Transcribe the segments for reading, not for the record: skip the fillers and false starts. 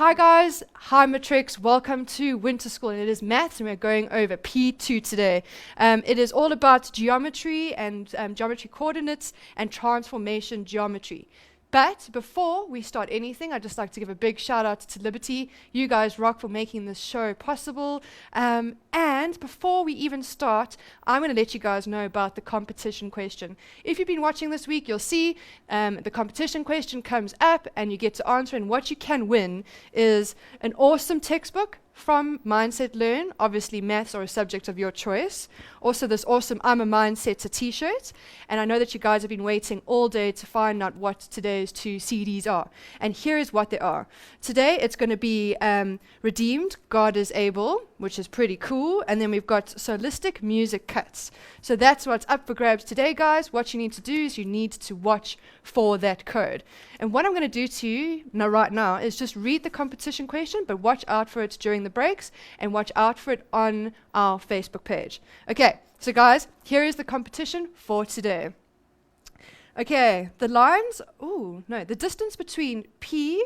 Hi guys, hi Matrix, welcome to Winter School, and it is maths and we're going over P2 today. It is all about geometry and geometry coordinates and transformation geometry. But before we start anything, I'd just like to give a big shout out to Liberty. You guys rock for making this show possible. And before we even start, I'm going to let you guys know about the competition question. If you've been watching this week, you'll see the competition question comes up and you get to answer, and what you can win is an awesome textbook from Mindset Learn. Obviously, maths are a subject of your choice. Also, this awesome I'm a Mindsetter t-shirt. And I know that you guys have been waiting all day to find out what today's two CDs are. And here is what they are. Today, it's going to be Redeemed, God is Able, which is pretty cool. And then we've got Solistic Music Cuts. So that's what's up for grabs today, guys. What you need to do is you need to watch for that code. And what I'm going to do to you right now is just read the competition question, but watch out for it during the breaks and watch out for it on our Facebook page. Okay, so guys, here is the competition for today. Okay, the distance between P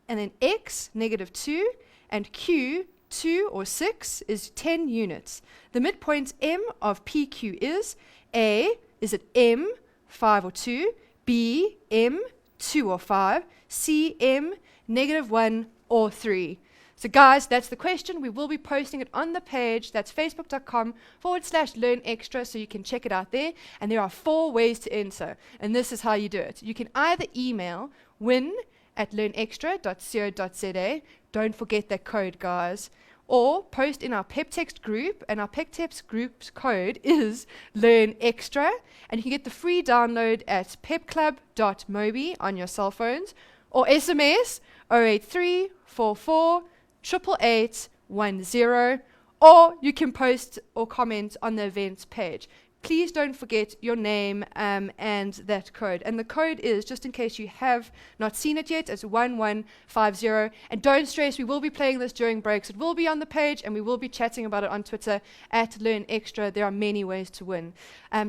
and then X, -2, and Q, 2 or 6, is 10 units. The midpoint M of PQ is A, is it M, 5 or 2, B, M, 2 or 5, C, M, -1 or 3. So guys, that's the question. We will be posting it on the page. That's facebook.com/learnextra, so you can check it out there. And there are 4 ways to enter. And this is how you do it. You can either email win@learnextra.co.za. Don't forget that code, guys. Or post in our PepText group, and our PepText group's code is LearnExtra, and you can get the free download at pepclub.mobi on your cell phones, or SMS 083 44 888 10, or you can post or comment on the events page. Please don't forget your name and that code. And the code is, just in case you have not seen it yet, it's 1150. And don't stress, we will be playing this during breaks. It will be on the page, and we will be chatting about it on Twitter @LearnExtra. There are many ways to win.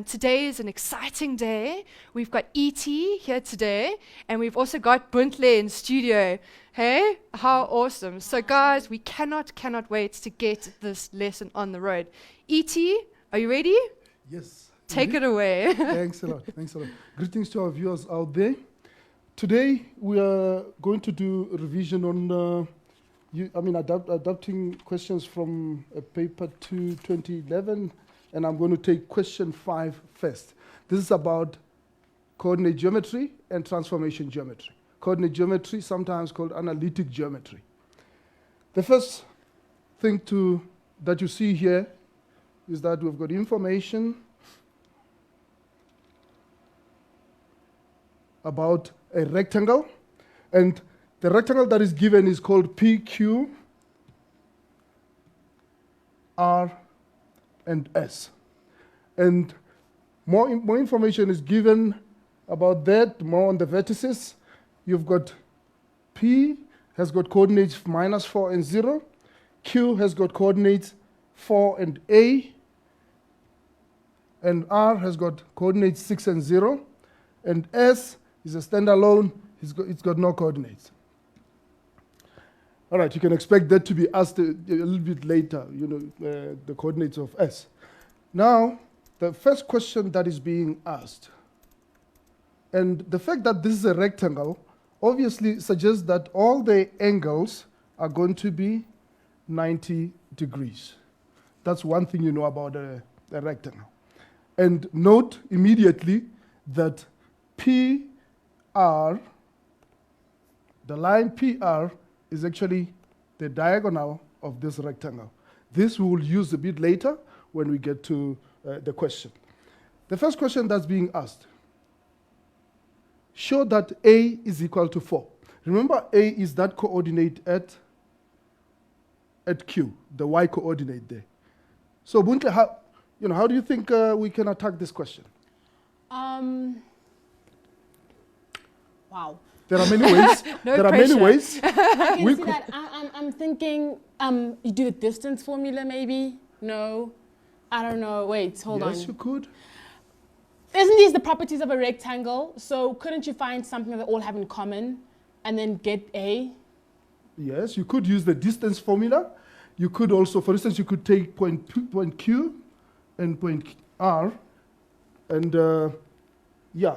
Today is an exciting day. We've got E.T. here today, and we've also got Buntle in studio. Hey, how awesome. So guys, we cannot wait to get this lesson on the road. E.T., are you ready? Yes. Take it away. Thanks a lot. Greetings to our viewers out there. Today we are going to do a revision on adapting questions from a paper to 2011, and I'm going to take question 5 first. This is about coordinate geometry and transformation geometry. Coordinate geometry, sometimes called analytic geometry. The first thing that you see here is that we've got information about a rectangle, and the rectangle that is given is called PQ, R, and S. And more information is given about that, more on the vertices. You've got P has got coordinates -4 and 0, Q has got coordinates 4 and A, and R has got coordinates 6 and 0, and S is a standalone, it's got no coordinates. All right, you can expect that to be asked a little bit later, the coordinates of S. Now, the first question that is being asked, and the fact that this is a rectangle obviously suggests that all the angles are going to be 90 degrees. That's one thing you know about a rectangle. And note immediately that PR, the line PR, is actually the diagonal of this rectangle. This we will use a bit later when we get to the question. The first question that's being asked, show that A is equal to 4. Remember, A is that coordinate at Q, the Y coordinate there. So Buntle, how do you think we can attack this question? Wow. There are many ways. There are many ways. I can see that. I'm thinking, you do the distance formula maybe? No. I don't know. Wait, hold on. Yes, you could. Isn't these the properties of a rectangle? So couldn't you find something that they all have in common and then get A? Yes, you could use the distance formula. You could also, for instance, you could take point Q and point R, and yeah,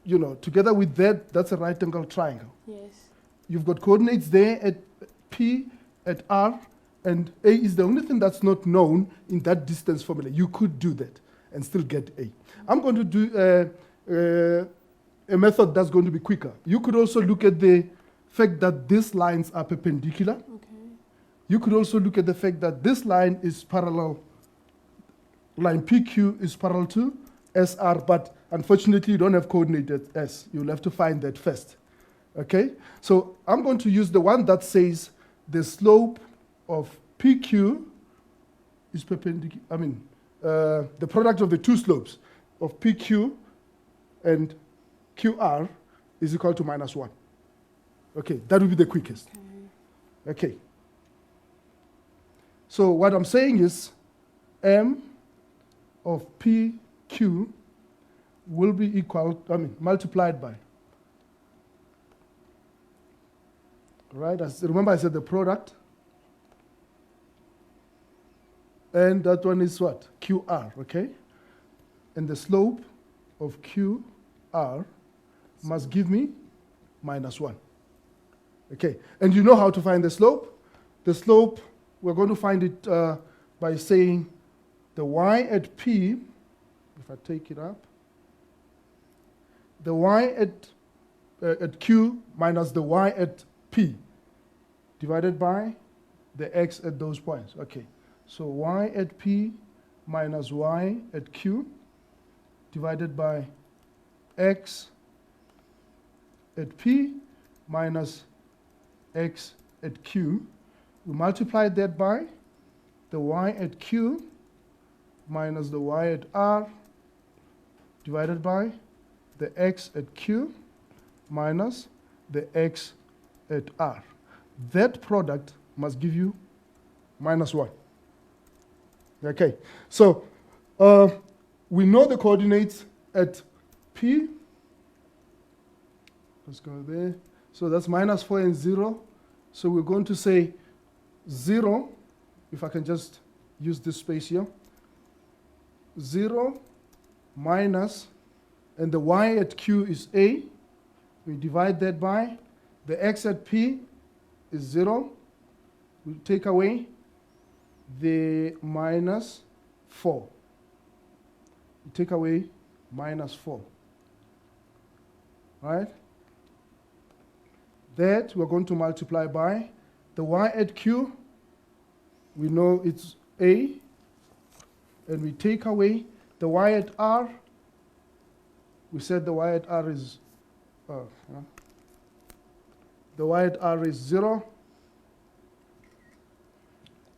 you know, together with that, that's a right angle triangle. Yes. You've got coordinates there at P, at R, and A is the only thing that's not known in that distance formula. You could do that and still get A. I'm going to do a method that's going to be quicker. You could also look at the fact that these lines are perpendicular. Okay. You could also look at the fact that this line is parallel, line PQ is parallel to SR, but unfortunately you don't have coordinate at S. You'll have to find that first. Okay? So I'm going to use the one that says the slope of PQ is perpendicular, the product of the two slopes of PQ and QR is equal to -1. Okay, that would be the quickest. Okay. So what I'm saying is M of PQ will be equal, multiplied by. Right, remember I said the product. And that one is what? QR, okay? And the slope of QR must give me -1. Okay, and you know how to find the slope? The slope, we're going to find it by saying the y at P, if I take it up, the y at Q minus the y at P divided by the x at those points. Okay, so y at P minus y at Q divided by x at P minus x at Q. We multiply that by the y at Q minus the y at R divided by the x at Q minus the x at R. That product must give you -1. Okay, so we know the coordinates at P. Let's go there. So that's -4 and 0. So we're going to say 0, if I can just use this space here. 0 minus, and the y at Q is A. We divide that by the x at P is 0. We take away the -4. We take away -4. Right? That we're going to multiply by the y at Q. We know it's A. And we take away the y at R. We said the y at R is the y at R is 0.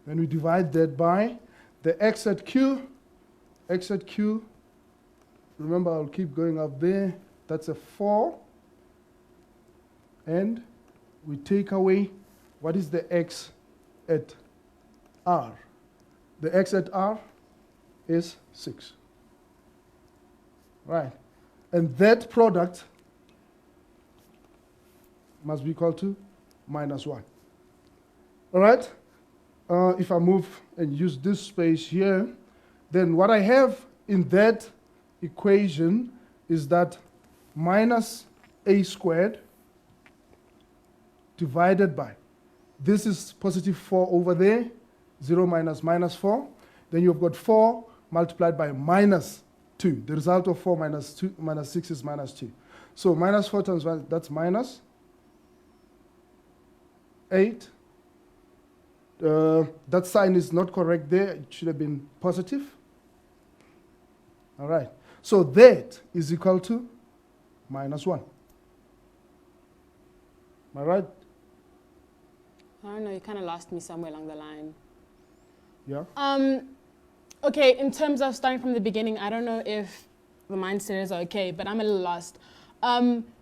Then we divide that by the x at Q. X at Q, remember I'll keep going up there. That's a 4. And we take away, what is the x at R? The x at R is 6. Right. And that product must be equal to -1. All right? If I move and use this space here, then what I have in that equation is that minus a squared divided by, this is positive 4 over there, 0 minus -4. Then you've got 4 multiplied by -2. The result of 4 minus 2 minus 6 is -2. So -4 times 1, that's minus 8. That sign is not correct there. It should have been positive. All right. So that is equal to -1. Am I right? I don't know, you kind of lost me somewhere along the line. Yeah. Okay, in terms of starting from the beginning, I don't know if the mindset is okay, but I'm a little lost.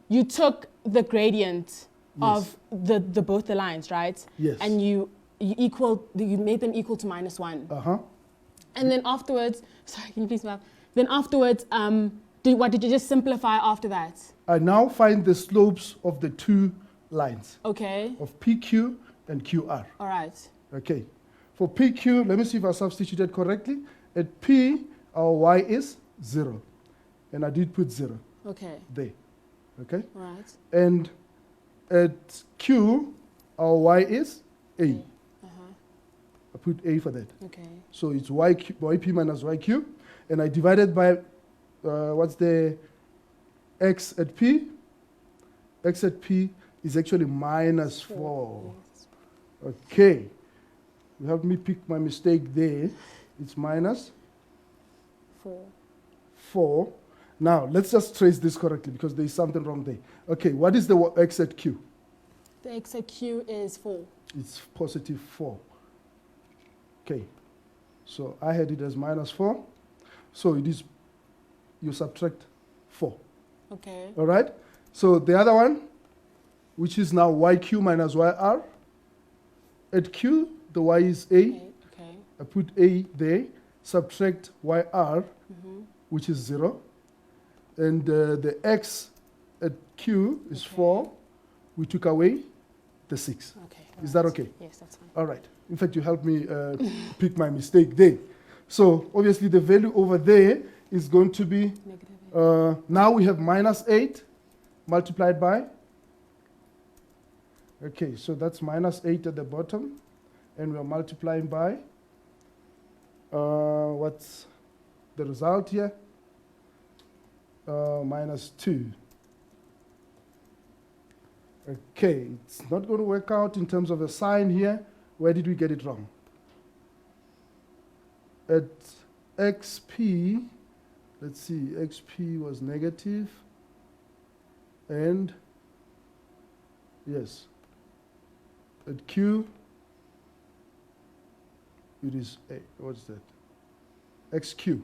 You took the gradient of the both the lines, right? Yes. And you made them equal to -1. Uh-huh. And then afterwards, sorry, can you please back? Then afterwards, what did you just simplify after that? I now find the slopes of the two lines, Okay. of PQ and QR. All right. Okay. For PQ, let me see if I substituted correctly. At P, our Y is 0. And I did put 0 Okay. there. Okay? All right. And at Q, our Y is A. Okay. I put A for that. Okay. So it's YP minus YQ. And I divided by, what's the X at P? X at P is actually minus 4. Yes. Okay. You helped me pick my mistake there. It's minus 4. 4. Now, let's just trace this correctly because there is something wrong there. Okay, what is the X at Q? The X at Q is 4. It's positive 4. Okay. So I had it as minus 4. So it is, you subtract 4. Okay. All right? So the other one, which is now YQ minus YR. At Q, the Y is A. Okay. Okay. I put A there. Subtract YR, Mm-hmm. which is 0. And the X at Q is Okay. 4. We took away the 6. Okay. Is that right. okay? Yes, that's fine. All right. In fact, you helped me pick my mistake there. So obviously the value over there is going to be, Negative 8. now we have minus 8 multiplied by, okay, so that's minus 8 at the bottom. And we're multiplying by, what's the result here? Minus 2. Okay, it's not going to work out in terms of a sign here. Where did we get it wrong? At XP, let's see, XP was negative, and yes, at Q, it is A. What's that? XQ.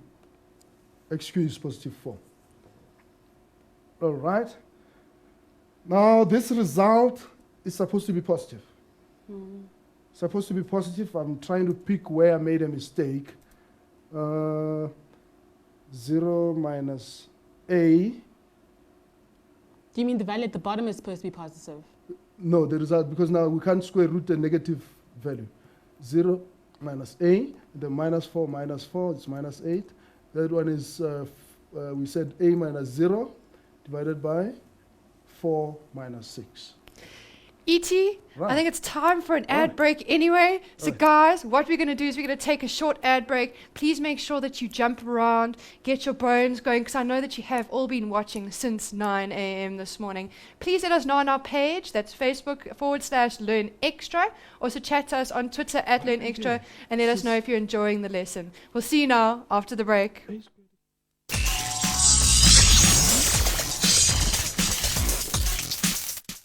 XQ is positive 4. All right. Now, this result is supposed to be positive. Mm. Supposed to be positive. I'm trying to pick where I made a mistake. 0 minus A. Do you mean the value at the bottom is supposed to be positive? No, the result, because now we can't square root the negative value. 0 minus A, the minus 4 minus 4, it's minus 8. That one is, we said A minus 0 divided by 4 minus 6. E.T., Right. I think it's time for an ad Right. break anyway. So, Right. guys, what we're going to do is we're going to take a short ad break. Please make sure that you jump around, get your bones going, because I know that you have all been watching since 9 a.m. this morning. Please let us know on our page. That's Facebook.com/Learn Extra. Also, chat to us on Twitter @Learn Extra and let us know if you're enjoying the lesson. We'll see you now after the break.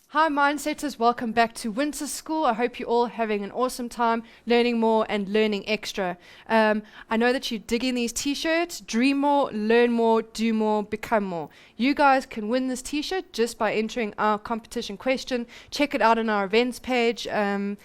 Hi Mindsetters, welcome back to Winter School. I hope you're all having an awesome time learning more and learning extra. I know that you're digging these t-shirts. Dream more, learn more, do more, become more. You guys can win this t-shirt just by entering our competition question. Check it out on our events page. And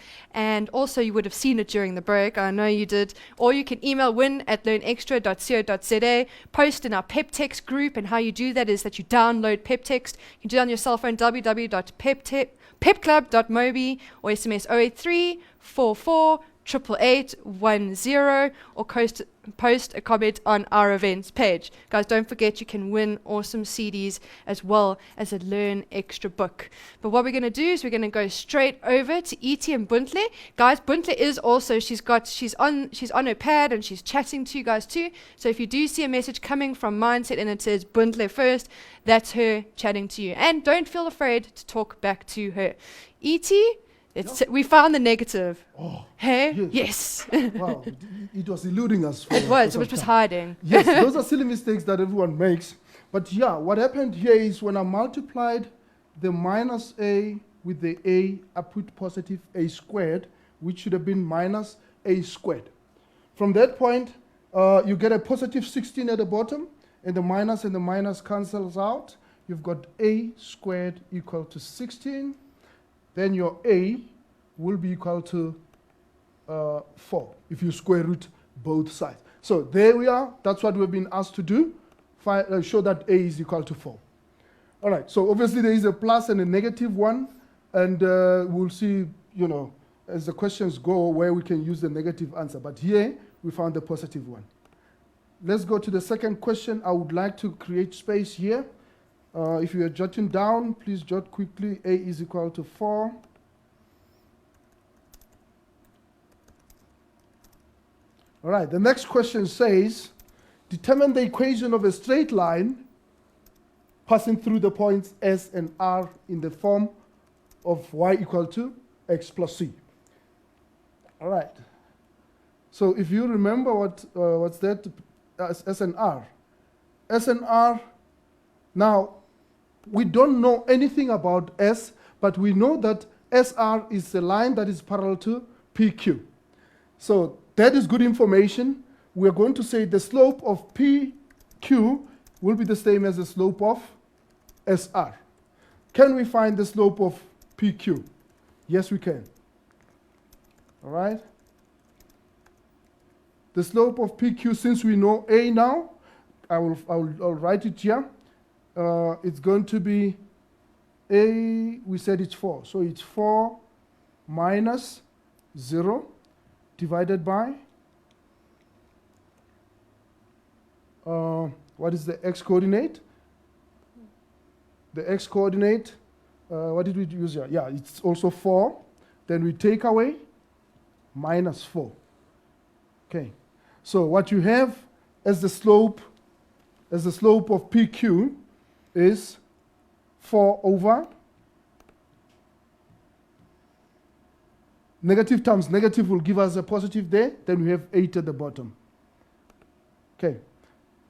also you would have seen it during the break. I know you did. Or you can email win@learnextra.co.za. Post in our PepText group, and how you do that is that you download PepText. You can do it on your cell phone, www.pepclub.mobi, or SMS 083 44 88810, or post a comment on our events page. Guys, don't forget you can win awesome CDs as well as a Learn Extra book. But what we're going to do is we're going to go straight over to E.T. and Buntle. Guys, Buntle is also, she's on her pad and she's chatting to you guys too. So if you do see a message coming from Mindset and it says Buntle first, that's her chatting to you. And don't feel afraid to talk back to her. E.T., we found the negative. Oh, Hey? yes. Yes. Wow, it was eluding us. It was hiding. Yes, those are silly mistakes that everyone makes. But yeah, what happened here is when I multiplied the minus A with the A, I put positive A squared, which should have been minus A squared. From that point, you get a positive 16 at the bottom, and the minus cancels out. You've got A squared equal to 16. Then your A will be equal to 4 if you square root both sides. So there we are. That's what we've been asked to do. Show that A is equal to 4. All right. So obviously there is a plus and a negative one, and we'll see, as the questions go, where we can use the negative answer. But here, we found the positive one. Let's go to the second question. I would like to create space here. If you are jotting down, please jot quickly. A is equal to 4. All right, the next question says, determine the equation of a straight line passing through the points S and R in the form of y equal to x plus c. All right. So if you remember what's that, S and R. S and R, now, we don't know anything about S, but we know that SR is a line that is parallel to PQ. So that is good information. We're going to say the slope of PQ will be the same as the slope of SR. Can we find the slope of PQ? Yes, we can. All right? The slope of PQ, since we know A now, I'll write it here. It's going to be A, we said it's 4. So it's 4 minus 0 divided by, what is the x coordinate? The x coordinate, what did we use here? Yeah, it's also 4. Then we take away minus 4. Okay, so what you have as the slope of PQ is 4 over negative times negative will give us a positive there, then we have 8 at the bottom. Okay,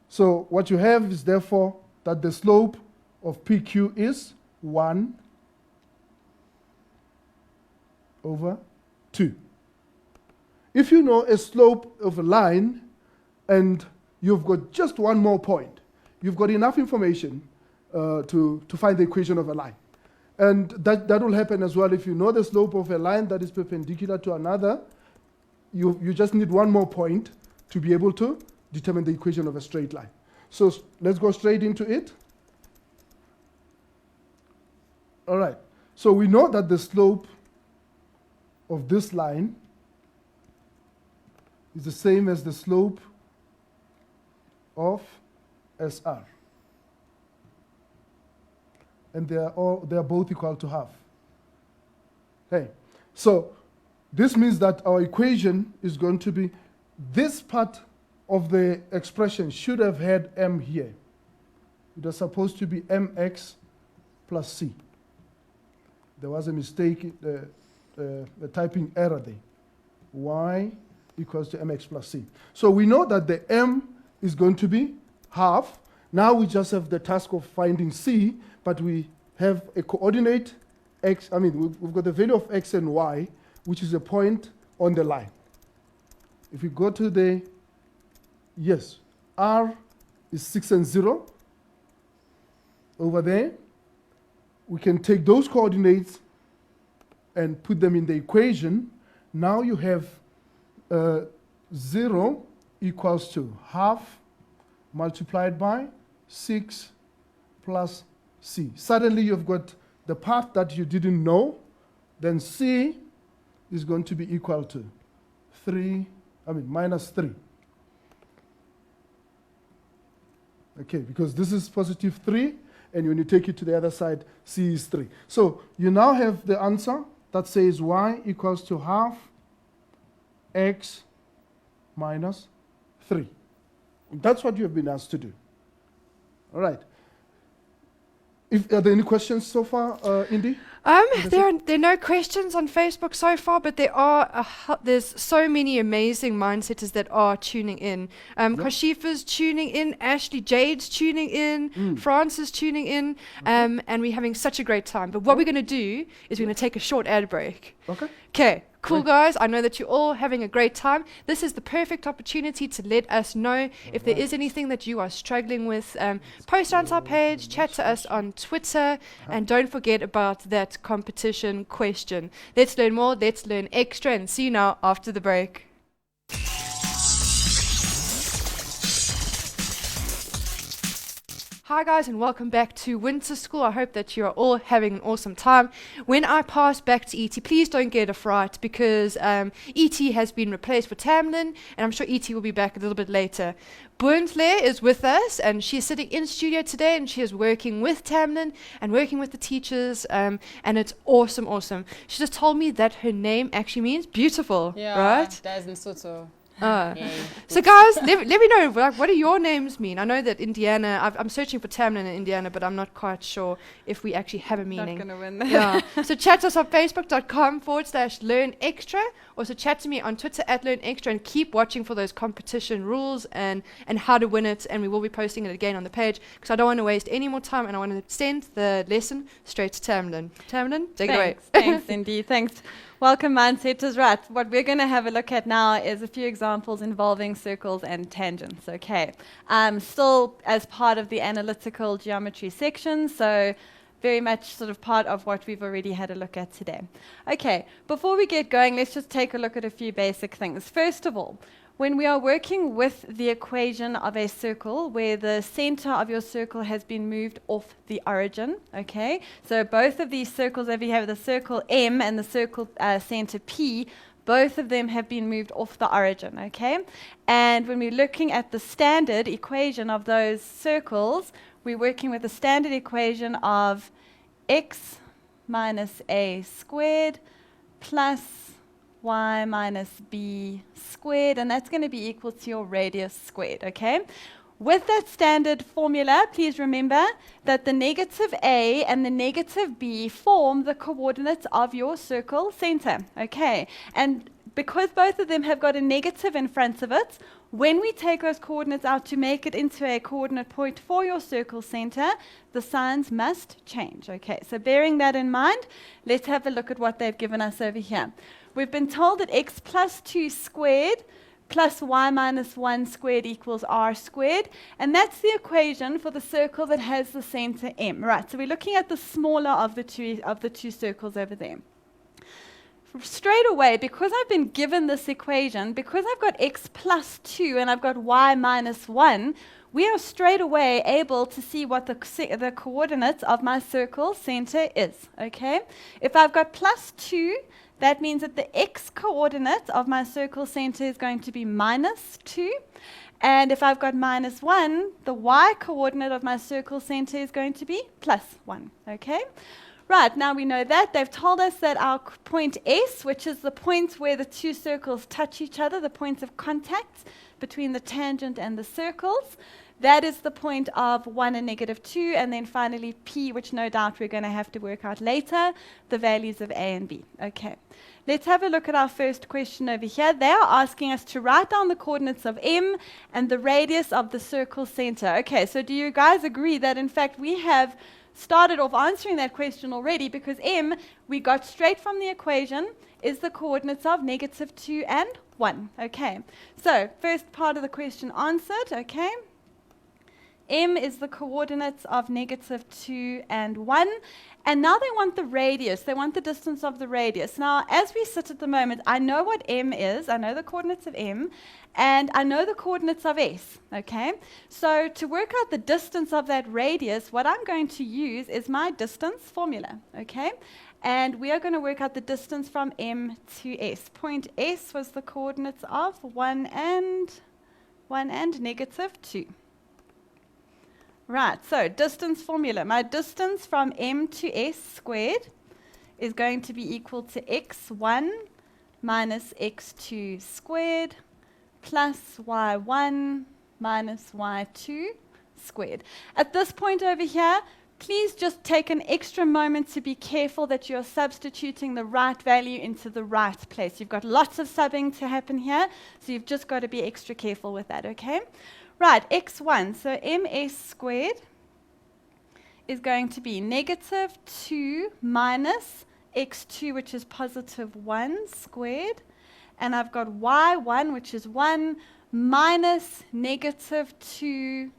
so what you have is therefore that the slope of PQ is 1 over 2. If you know a slope of a line and you've got just one more point, you've got enough information to find the equation of a line. And that will happen as well if you know the slope of a line that is perpendicular to another. You just need one more point to be able to determine the equation of a straight line. So let's go straight into it. All right. So we know that the slope of this line is the same as the slope of SR. And they are both equal to half. Okay, so this means that our equation is going to be, this part of the expression should have had m here. It was supposed to be mx plus c. There was a mistake, the typing error there. Y equals to mx plus c. So we know that the m is going to be half. Now we just have the task of finding c, but we have a coordinate x, we've got the value of x and y, which is a point on the line. If we go to the, yes, r is 6 and 0. Over there, we can take those coordinates and put them in the equation. Now you have 0 equals to half multiplied by 6 plus c. Suddenly you've got the part that you didn't know, then c is going to be equal to minus 3. Okay, because this is positive 3, and when you take it to the other side, c is 3. So you now have the answer that says y equals to half x minus 3. That's what you have been asked to do. All right. Are there any questions so far, Indy? There are no questions on Facebook so far, but there's so many amazing mindsetters that are tuning in. Kashifa's tuning in, Ashley Jade's tuning in, France is tuning in, and we're having such a great time. But what we're going to do is we're going to take a short ad break. Okay. Cool, guys. I know that you're all having a great time. This is the perfect opportunity to let us know if there is anything that you are struggling with. Post on our page, chat to us on Twitter, and don't forget about that competition question. Let's learn more, let's learn extra, and see you now after the break. Hi guys and welcome back to Winter School. I hope that you're all having an awesome time. When I pass back to ET, please don't get a fright because ET has been replaced with Tamlin and I'm sure ET will be back a little bit later. Burntley is with us and she's sitting in studio today and she is working with Tamlin and working with the teachers and it's awesome. She just told me that her name actually means beautiful, right? That's in Soto. So guys, let me know, like, what do your names mean? I know that Indiana, I'm searching for Tamlin in Indiana, but I'm not quite sure if we actually have a meaning. Not gonna win that. Yeah. So chat to us on facebook.com/learnextra. Also chat to me on Twitter @learnextra and keep watching for those competition rules and how to win it. And we will be posting it again on the page because I don't want to waste any more time and I want to send the lesson straight to Tamlin. Tamlin, take it away. Thanks, Indy. Thanks. Welcome, Mindsetters. Right, what we're going to have a look at now is a few examples involving circles and tangents, okay? Still as part of the analytical geometry section, so very much sort of part of what we've already had a look at today. Okay, before we get going, let's just take a look at a few basic things. First of all, when we are working with the equation of a circle where the center of your circle has been moved off the origin, okay? So both of these circles, if you have the circle M and the circle center P, both of them have been moved off the origin, okay? And when we're looking at the standard equation of those circles, we're working with the standard equation of x minus a squared plus y minus b squared, and that's going to be equal to your radius squared, okay? With that standard formula, please remember that the negative a and the negative b form the coordinates of your circle center, okay? And because both of them have got a negative in front of it, when we take those coordinates out to make it into a coordinate point for your circle center, the signs must change, okay? So bearing that in mind, let's have a look at what they've given us over here. We've been told that x plus 2 squared plus y minus 1 squared equals r squared, and that's the equation for the circle that has the center M. Right, so we're looking at the smaller of the two circles over there. Straight away, because I've been given this equation, because I've got x plus 2 and I've got y minus 1, we are straight away able to see what the coordinates of my circle center is, okay? If I've got plus 2, that means that the x coordinate of my circle center is going to be minus 2. And if I've got minus 1, the y coordinate of my circle center is going to be plus 1, okay? Right, now we know that. They've told us that our point S, which is the point where the two circles touch each other, the point of contact between the tangent and the circles, that is the point of 1 and negative 2, and then finally P, which no doubt we're going to have to work out later, the values of A and B. Okay, let's have a look at our first question over here. They are asking us to write down the coordinates of M and the radius of the circle center. Okay, so do you guys agree that in fact we have started off answering that question already, because M, we got straight from the equation, is the coordinates of negative 2 and 1. Okay, so first part of the question answered, okay? M is the coordinates of negative 2 and 1. And now they want the radius. They want the distance of the radius. Now, as we sit at the moment, I know what M is. I know the coordinates of M. And I know the coordinates of S. Okay? So to work out the distance of that radius, what I'm going to use is my distance formula. Okay? And we are going to work out the distance from M to S. Point S was the coordinates of 1 and negative 2. Right, so distance formula. My distance from M to S squared is going to be equal to x1 minus x2 squared plus y1 minus y2 squared. At this point over here, please just take an extra moment to be careful that you're substituting the right value into the right place. You've got lots of subbing to happen here, so you've just got to be extra careful with that, okay? Right, x1, so ms squared is going to be negative 2 minus x2, which is positive 1 squared. And I've got y1, which is 1, minus negative 2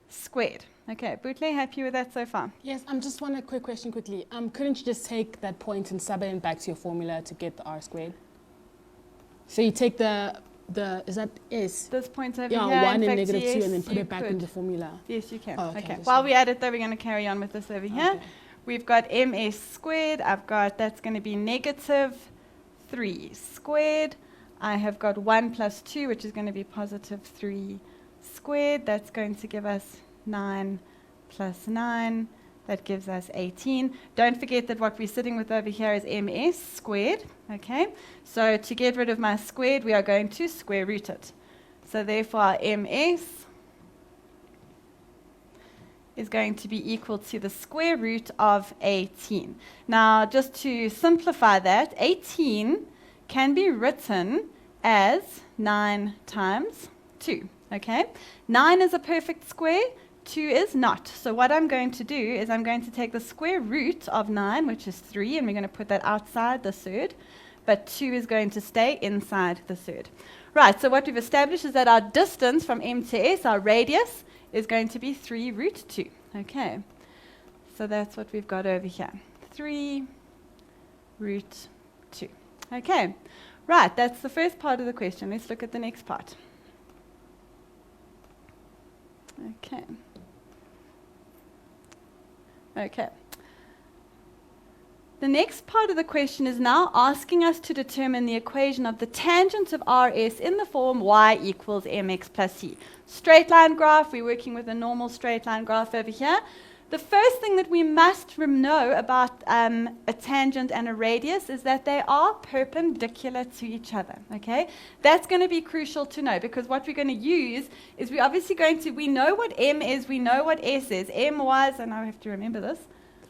squared. Okay, Bootle, happy with that so far? Yes, just want a quick question quickly. Couldn't you just take that point and sub it back to your formula to get the r squared? So you take the is that S? This point over Yeah, here. 1 in and fact, negative 2 yes, and then put you it back could. in the formula. Yes, you can. Oh, okay, Okay. just While one. we're at it, though, we're going to carry on with this over here. Okay. We've got ms squared. I've got, that's going to be negative 3 squared. I have got 1 plus 2, which is going to be positive 3 squared. That's going to give us 9 plus 9. That gives us 18. Don't forget that what we're sitting with over here is ms squared. Okay? So to get rid of my squared, we are going to square root it. So therefore, our ms is going to be equal to the square root of 18. Now, just to simplify that, 18 can be written as 9 times 2. Okay? 9 is a perfect square. 2 is not. So what I'm going to do is I'm going to take the square root of 9, which is 3, and we're going to put that outside the third. But 2 is going to stay inside the third. Right, so what we've established is that our distance from M to S, our radius, is going to be 3 root 2. Okay, so that's what we've got over here. 3 root 2. Okay, right, that's the first part of the question. Let's look at the next part. Okay. Okay. The next part of the question is now asking us to determine the equation of the tangent of RS in the form y equals mx plus c. Straight line graph, we're working with a normal straight line graph over here. The first thing that we must know about a tangent and a radius is that they are perpendicular to each other, okay? That's going to be crucial to know because what we're going to use is we're obviously going to, we know what m is, we know what s is. M was, and I have to remember this,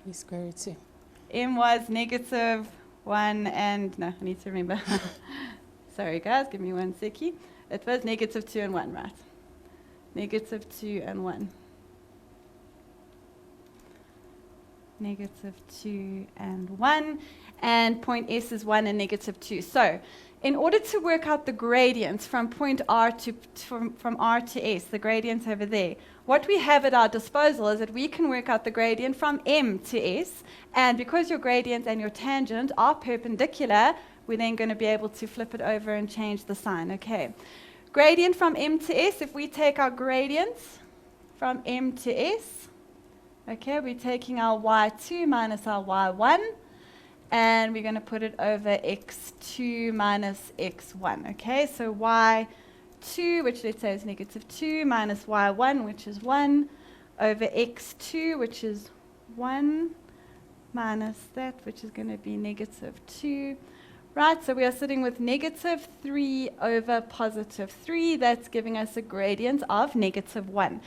We square root 2. m was negative 1 and, no, I need to remember. Sorry guys, give me one seckie. It was negative 2 and 1, right? Negative 2 and 1. Negative 2 and 1. And point S is 1 and negative 2. So, in order to work out the gradients from point R to from R to S, the gradients over there, what we have at our disposal is that we can work out the gradient from M to S, and because your gradient and your tangent are perpendicular, we're then going to be able to flip it over and change the sign. Okay. Gradient from M to S, if we take our gradients from M to S, okay, we're taking our y2 minus our y1, and we're going to put it over x2 minus x1. Okay, so y2, which let's say is negative 2, minus y1, which is 1, over x2, which is 1, minus that, which is going to be negative 2. Right, so we are sitting with negative 3 over positive 3. That's giving us a gradient of negative 1.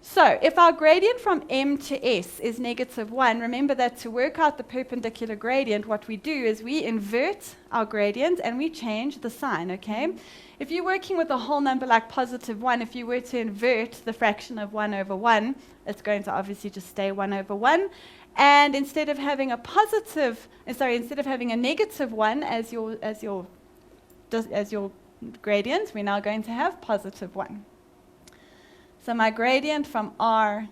So if our gradient from M to S is negative 1, remember that to work out the perpendicular gradient, what we do is we invert our gradient and we change the sign, okay? If you're working with a whole number like positive 1, if you were to invert the fraction of 1 over 1, it's going to obviously just stay 1 over 1. And instead of having a instead of having a negative 1 as your gradient, we're now going to have positive 1. So my gradient from R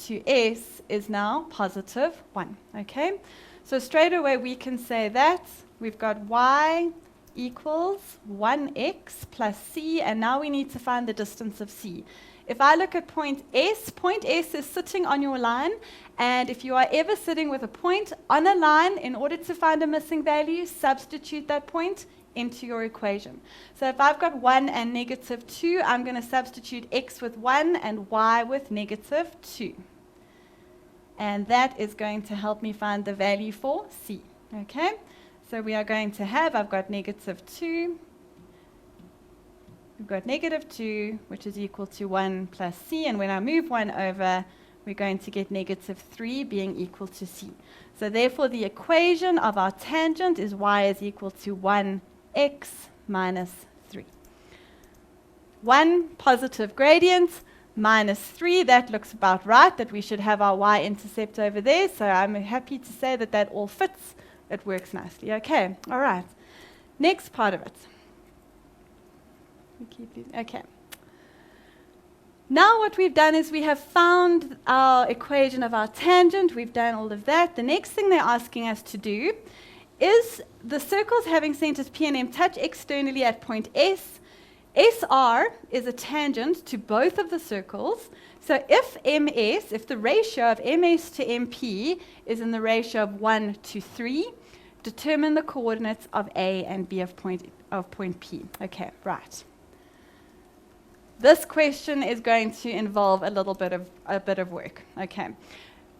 to S is now positive 1, okay? So straight away we can say that we've got y equals 1x plus c, and now we need to find the distance of c. If I look at point S is sitting on your line, and if you are ever sitting with a point on a line, in order to find a missing value, substitute that point into your equation. So if I've got 1 and negative 2, I'm going to substitute x with 1 and y with negative 2. And that is going to help me find the value for c. Okay? So we are going to have, I've got negative 2. We've got negative 2, which is equal to 1 plus c. And when I move 1 over, we're going to get negative 3 being equal to c. So therefore, the equation of our tangent is y is equal to 1x minus 3. 1 positive gradient minus 3, that looks about right, that we should have our y-intercept over there. So I'm happy to say that that all fits. It works nicely. Okay, all right. Next part of it. Okay. Now what we've done is we have found our equation of our tangent. We've done all of that. The next thing they're asking us to do is the circles having centers P and M touch externally at point S. SR is a tangent to both of the circles. So if MS, if the ratio of MS to MP is in the ratio of 1 to 3, determine the coordinates of A and B of point P. Okay, right. This question is going to involve a bit of work. Okay.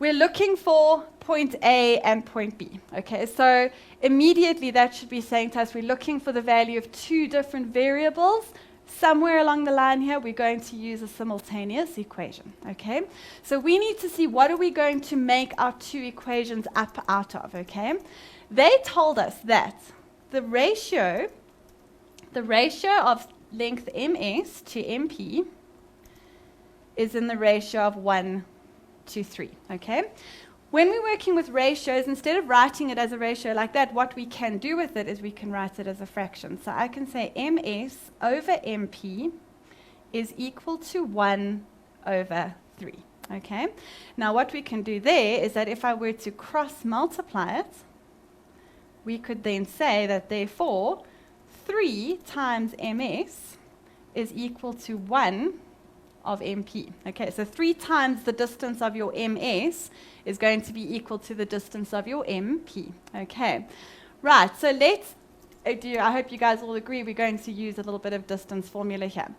We're looking for point A and point B. Okay, so immediately that should be saying to us we're looking for the value of two different variables. Somewhere along the line here, we're going to use a simultaneous equation. Okay, so we need to see what are we going to make our two equations up out of. Okay, they told us that the ratio of length MS to MP is in the ratio of 1 to 3, okay? When we're working with ratios, instead of writing it as a ratio like that, what we can do with it is we can write it as a fraction. So I can say MS over MP is equal to 1 over 3, okay? Now what we can do there is that if I were to cross multiply it, we could then say that therefore 3 times MS is equal to 1 of MP. Okay, so 3 times the distance of your MS is going to be equal to the distance of your MP. Okay, right, so let's, I hope you guys all agree we're going to use a little bit of distance formula here.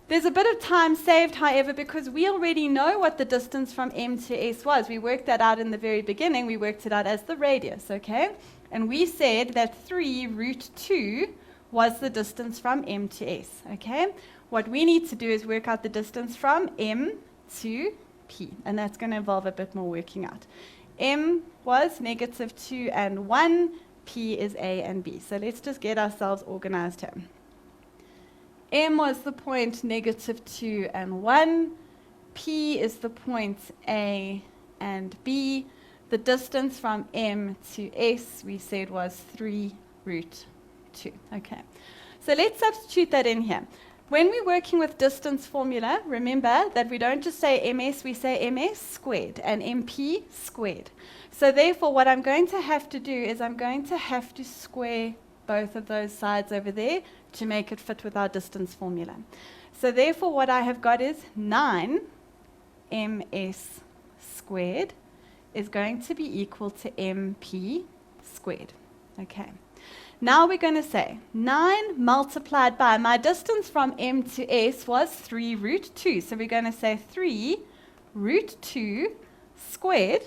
There's a bit of time saved, however, because we already know what the distance from M to S was. We worked that out in the very beginning. We worked it out as the radius, okay? And we said that 3 root 2 was the distance from M to S, okay? What we need to do is work out the distance from M to P, and that's going to involve a bit more working out. M was negative 2 and 1, P is A and B. So let's just get ourselves organized here. M was the point negative 2 and 1, P is the point A and B. The distance from M to S, we said, was 3 root 2. Okay, so let's substitute that in here. When we're working with distance formula, remember that we don't just say MS, we say MS squared and MP squared. So therefore, what I'm going to have to do is I'm going to have to square both of those sides over there to make it fit with our distance formula. So therefore, what I have got is 9 MS squared is going to be equal to MP squared. Okay. Now we're going to say 9 multiplied by, my distance from M to S was 3 root 2. So we're going to say 3 root 2 squared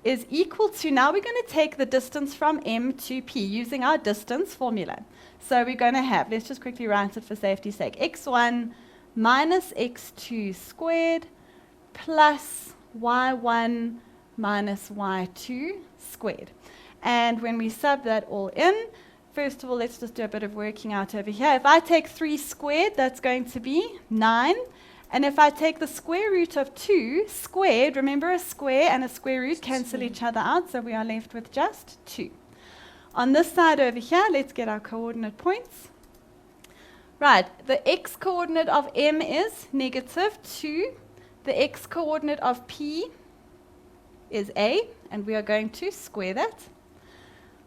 is equal to, now we're going to take the distance from M to P using our distance formula. So we're going to have, let's just quickly write it for safety's sake, x1 minus x2 squared plus y1 minus y2 squared. And when we sub that all in, first of all, let's just do a bit of working out over here. If I take 3 squared, that's going to be 9. And if I take the square root of 2 squared, remember a square and a square root cancel each other out, so we are left with just 2. On this side over here, let's get our coordinate points. Right, the x-coordinate of M is negative 2. The x-coordinate of P is A, and we are going to square that.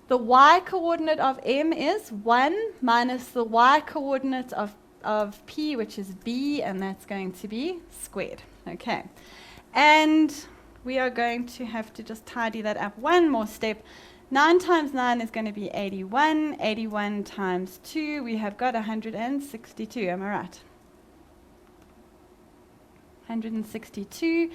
The y-coordinate of M is 1 minus the y-coordinate of P, which is B, and that's going to be squared. Okay. And we are going to have to just tidy that up one more step. 9 times 9 is going to be 81. 81 times 2, we have got 162. Am I right? 162.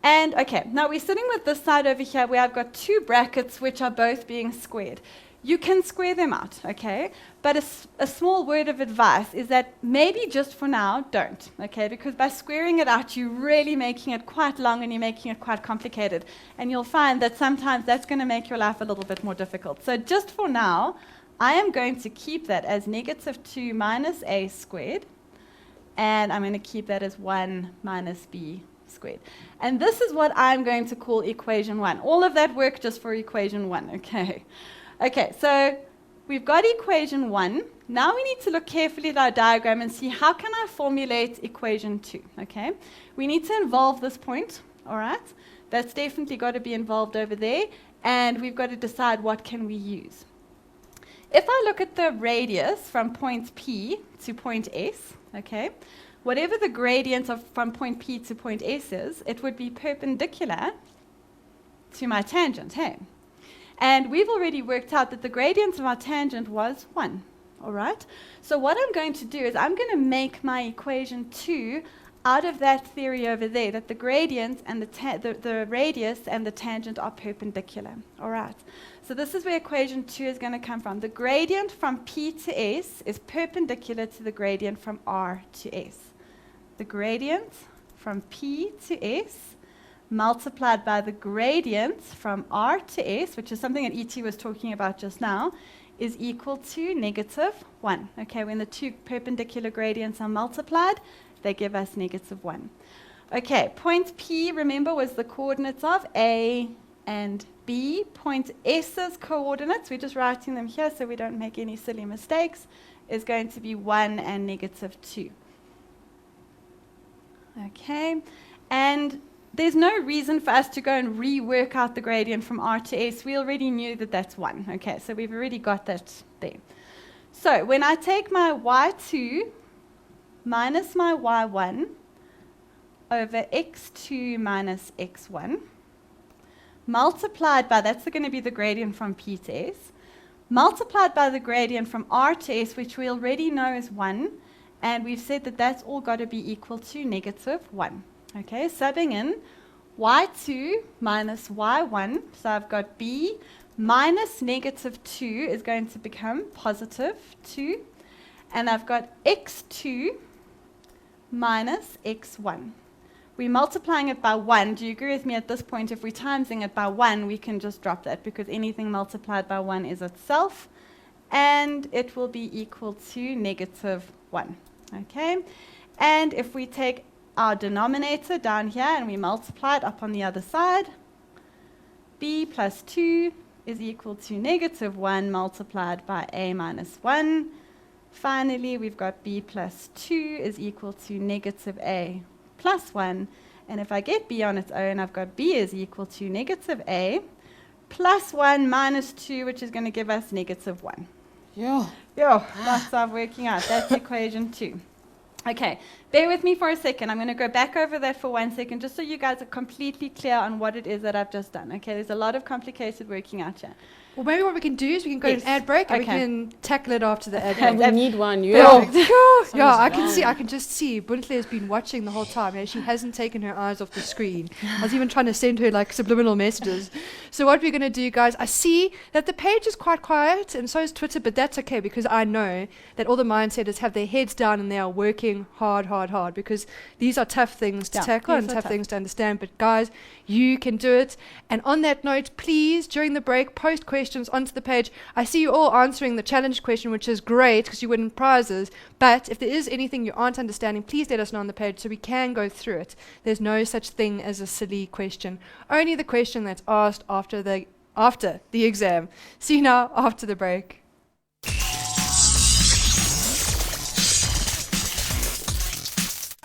And okay, now we're sitting with this side over here where I've got 2 brackets which are both being squared. You can square them out, okay? But a small word of advice is that maybe just for now, don't, okay? Because by squaring it out, you're really making it quite long and you're making it quite complicated. And you'll find that sometimes that's going to make your life a little bit more difficult. So just for now, I am going to keep that as negative 2 minus a squared. And I'm going to keep that as 1 minus b squared. And this is what I'm going to call equation 1. All of that work just for equation 1, okay? Okay, so we've got equation 1. Now we need to look carefully at our diagram and see how can I formulate equation 2, okay? We need to involve this point, all right? That's definitely got to be involved over there, and we've got to decide what can we use. if I look at the radius from point P to point S, okay, whatever the gradient of from point P to point S is, it would be perpendicular to my tangent, hey? And we've already worked out that the gradient of our tangent was 1, all right? So what I'm going to do is I'm going to make my equation 2 out of that theory over there, that the gradient and the radius and the tangent are perpendicular, all right? So this is where equation 2 is going to come from. The gradient from P to S is perpendicular to the gradient from R to S. The gradient from P to S multiplied by the gradient from R to S, which is something that E.T. was talking about just now, is equal to -1. Okay, when the two perpendicular gradients are multiplied, they give us -1. Okay, point P, remember, was the coordinates of A and B. Point S's coordinates, we're just writing them here so we don't make any silly mistakes, is going to be 1 and -2. Okay, and there's no reason for us to go and rework out the gradient from R to S. We already knew that that's 1. Okay, so we've already got that there. So when I take my y2 minus my y1 over x2 minus x1, multiplied by, that's going to be the gradient from P to S, multiplied by the gradient from R to S, which we already know is 1, and we've said that that's all got to be equal to -1. Okay, subbing in y2 minus y1, so I've got b minus -2 is going to become +2, and I've got x2 minus x1. We're multiplying it by 1. Do you agree with me at this point? If we're timesing it by 1, we can just drop that because anything multiplied by 1 is itself, and it will be equal to -1. Okay, and if we take our denominator down here and we multiply it up on the other side, b plus 2 is equal to -1 multiplied by a minus 1. Finally, we've got b plus 2 is equal to -a plus 1. And if I get b on its own, I've got b is equal to -a plus 1 minus 2, which is going to give us -1. Yeah. Lots of working out. That's equation 2. Okay, bear with me for a second. I'm going to go back over that for 1 second, just so you guys are completely clear on what it is that I've just done. Okay, there's a lot of complicated working out here. Well, maybe what we can do is we can go to an ad break and we can tackle it after the ad break. We need one. Yeah, I can see. I can just see. Buntle has been watching the whole time, and she hasn't taken her eyes off the screen. I was even trying to send her like subliminal messages. So what we're going to do, guys, I see that the page is quite quiet, and so is Twitter, but that's okay because I know that all the mindsetters have their heads down and they are working hard because these are tough things to tackle and tough things to understand. But guys, you can do it. And on that note, please, during the break, post questions onto the page. I see you all answering the challenge question, which is great because you win prizes. But if there is anything you aren't understanding, please let us know on the page so we can go through it. There's no such thing as a silly question. Only the question that's asked after the exam. See you now after the break.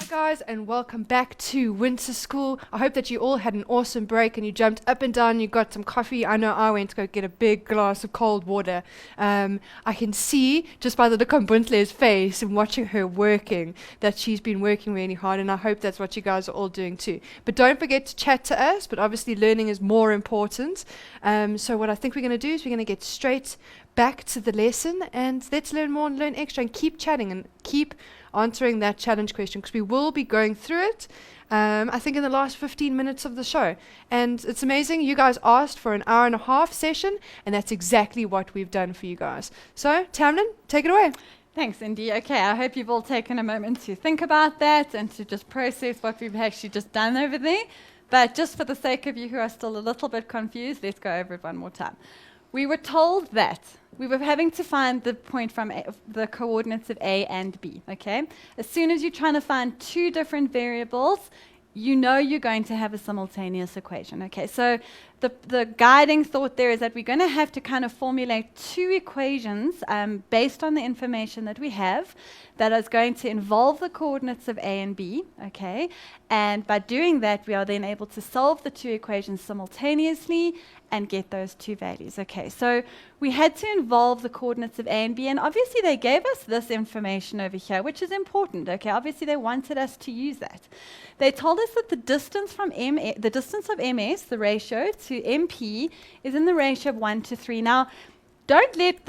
Guys, and welcome back to Winter School. I hope that you all had an awesome break and you jumped up and down, you got some coffee. I know I went to go get a big glass of cold water. I can see just by the look on Buntle's face and watching her working that she's been working really hard, and I hope that's what you guys are all doing too. But don't forget to chat to us, but obviously learning is more important. So what I think we're going to do is we're going to get straight back to the lesson and let's learn more and learn extra and keep chatting and keep answering that challenge question because we will be going through it I think in the last 15 minutes of the show, and it's amazing. You guys asked for an hour and a half session and that's exactly what we've done for you guys. So Tamlin, take it away. Thanks, Indy. Okay, I hope you've all taken a moment to think about that and to just process what we've actually just done over there. But just for the sake of you who are still a little bit confused, let's go over it one more time. We were told that we were having to find the point from the coordinates of A and B, okay? As soon as you're trying to find two different variables, you know you're going to have a simultaneous equation, okay? So the guiding thought there is that we're going to have to kind of formulate two equations based on the information that we have that is going to involve the coordinates of A and B, okay? And by doing that, we are then able to solve the two equations simultaneously and get those two values, okay? So we had to involve the coordinates of A and B, and obviously they gave us this information over here, which is important, okay? Obviously they wanted us to use that. They told us that the distance from the distance of MS, the ratio, to MP is in the ratio of 1 to 3. Now, don't let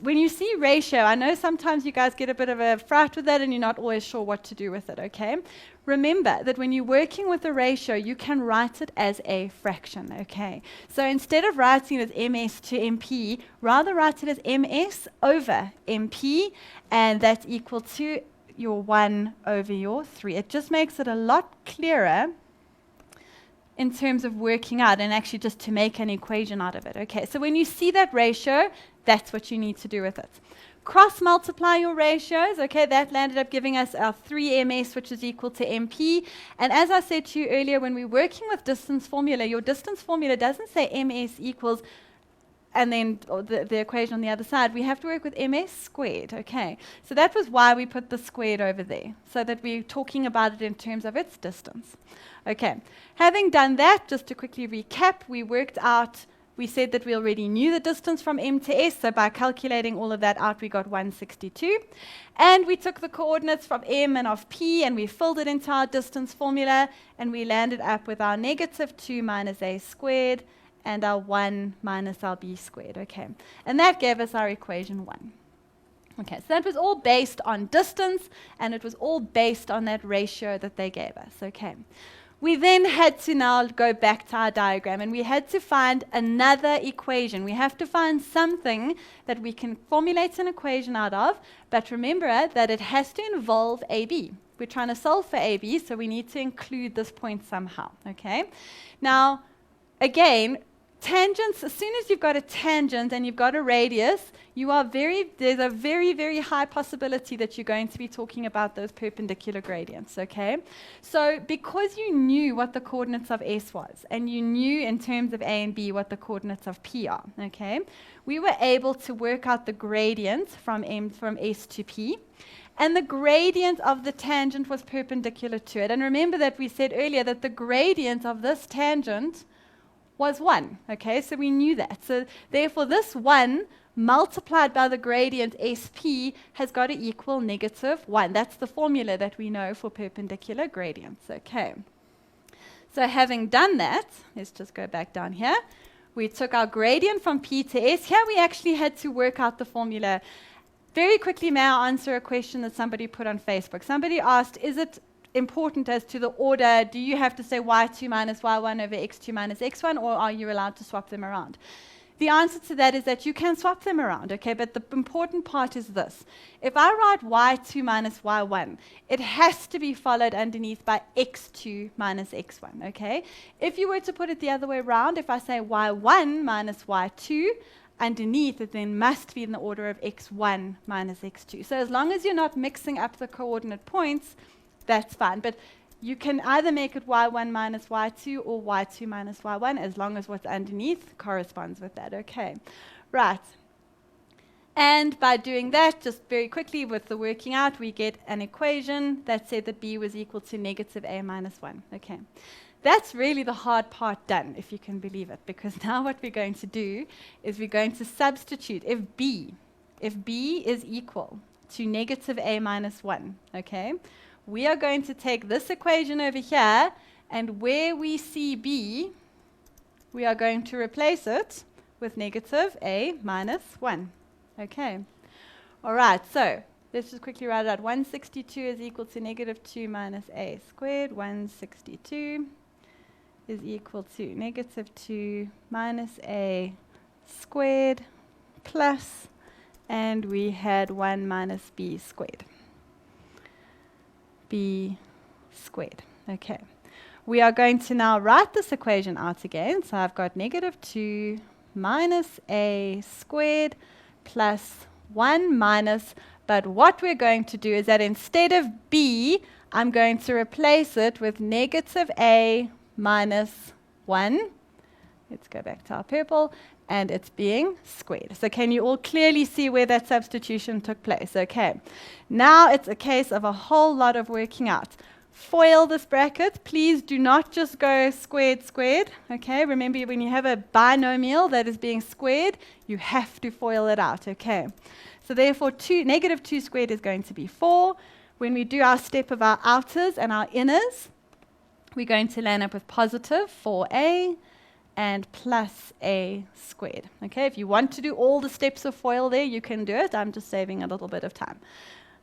when you see ratio, I know sometimes you guys get a bit of a fright with that and you're not always sure what to do with it, okay? Remember that when you're working with a ratio, you can write it as a fraction, okay? So instead of writing it as MS to MP, rather write it as MS over MP, and that's equal to your 1 over your 3. It just makes it a lot clearer in terms of working out and actually just to make an equation out of it. Okay, so when you see that ratio, that's what you need to do with it. Cross multiply your ratios. Okay, that landed up giving us our 3ms, which is equal to MP. And as I said to you earlier, when we're working with distance formula, your distance formula doesn't say ms equals and then the equation on the other side. We have to work with ms squared, okay? So that was why we put the squared over there, so that we're talking about it in terms of its distance. Okay, having done that, just to quickly recap, we said that we already knew the distance from M to S, so by calculating all of that out, we got 162. And we took the coordinates from M and of P, and we filled it into our distance formula, and we landed up with our negative 2 minus A squared, and our 1 minus our B squared, okay? And that gave us our equation 1. Okay, so that was all based on distance, and it was all based on that ratio that they gave us, okay? We then had to now go back to our diagram, and we had to find another equation. We have to find something that we can formulate an equation out of, but remember that it has to involve AB. We're trying to solve for AB, so we need to include this point somehow, okay? Now, again, tangents, as soon as you've got a tangent and you've got a radius, there's a very, very high possibility that you're going to be talking about those perpendicular gradients, okay? So because you knew what the coordinates of S was, and you knew in terms of A and B what the coordinates of P are, okay? We were able to work out the gradient from S to P, and the gradient of the tangent was perpendicular to it. And remember that we said earlier that the gradient of this tangent was 1, okay? So we knew that. So therefore, this 1 multiplied by the gradient SP has got to equal negative 1. That's the formula that we know for perpendicular gradients, okay? So having done that, let's just go back down here. We took our gradient from P to S. Here we actually had to work out the formula. Very quickly, may I answer a question that somebody put on Facebook? Somebody asked, is it important as to the order? Do you have to say y2 minus y1 over x2 minus x1, or are you allowed to swap them around? The answer to that is that you can swap them around, okay? But the important part is this. If I write y2 minus y1, it has to be followed underneath by x2 minus x1, okay? If you were to put it the other way around, if I say y1 minus y2, underneath it then must be in the order of x1 minus x2. So as long as you're not mixing up the coordinate points, that's fine. But you can either make it y1 minus y2 or y2 minus y1, as long as what's underneath corresponds with that. Okay, right. And by doing that, just very quickly with the working out, we get an equation that said that b was equal to negative a minus 1. Okay, that's really the hard part done, if you can believe it, because now what we're going to do is we're going to substitute if b is equal to negative a minus 1, okay, we are going to take this equation over here, and where we see b, we are going to replace it with negative a minus 1. Okay. All right, so let's just quickly write it out. 162 is equal to negative 2 minus a squared. 162 is equal to negative 2 minus a squared plus, and we had 1 minus b squared. B squared. Okay. We are going to now write this equation out again. So I've got negative 2 minus a squared plus 1 minus, but what we're going to do is that instead of b, I'm going to replace it with negative a minus 1. Let's go back to our purple, and it's being squared. So can you all clearly see where that substitution took place? Okay. Now it's a case of a whole lot of working out. Foil this bracket. Please do not just go squared, squared. Okay, remember when you have a binomial that is being squared, you have to foil it out. Okay, so therefore negative 2 squared is going to be 4. When we do our step of our outers and our inners, we're going to land up with positive 4a and plus a squared. Okay, if you want to do all the steps of FOIL there, you can do it. I'm just saving a little bit of time.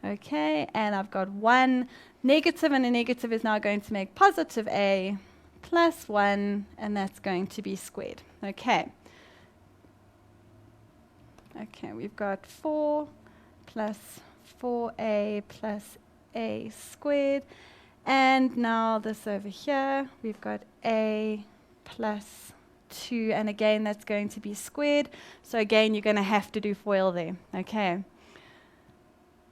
Okay, and I've got 1 negative, and a negative is now going to make positive a plus 1, and that's going to be squared. Okay. Okay, we've got 4 plus 4a plus a squared. And now this over here, we've got a plus 2, and again that's going to be squared. So again, you're going to have to do FOIL there. Okay.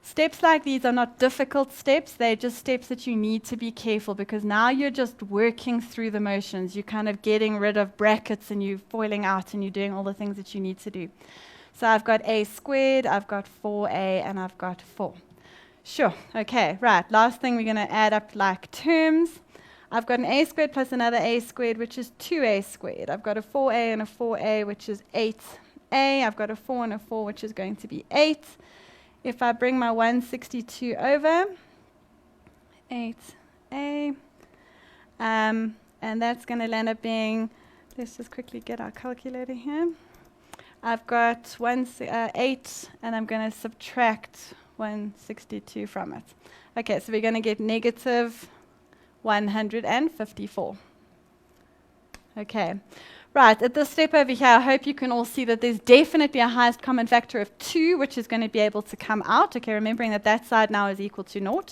Steps like these are not difficult steps, they're just steps that you need to be careful, because now you're just working through the motions. You're kind of getting rid of brackets and you're foiling out and you're doing all the things that you need to do. So I've got a squared, I've got 4a, and I've got 4. Sure, okay, right. Last thing, we're going to add up like terms. I've got an a squared plus another a squared, which is 2a squared. I've got a 4a and a 4a, which is 8a. I've got a 4 and a 4, which is going to be 8. If I bring my 162 over, 8a, and that's going to land up being, let's just quickly get our calculator here. I've got 8, and I'm going to subtract 162 from it. Okay, so we're going to get negative 154. Okay. Right, at this step over here, I hope you can all see that there's definitely a highest common factor of 2, which is going to be able to come out. Okay, remembering that that side now is equal to 0.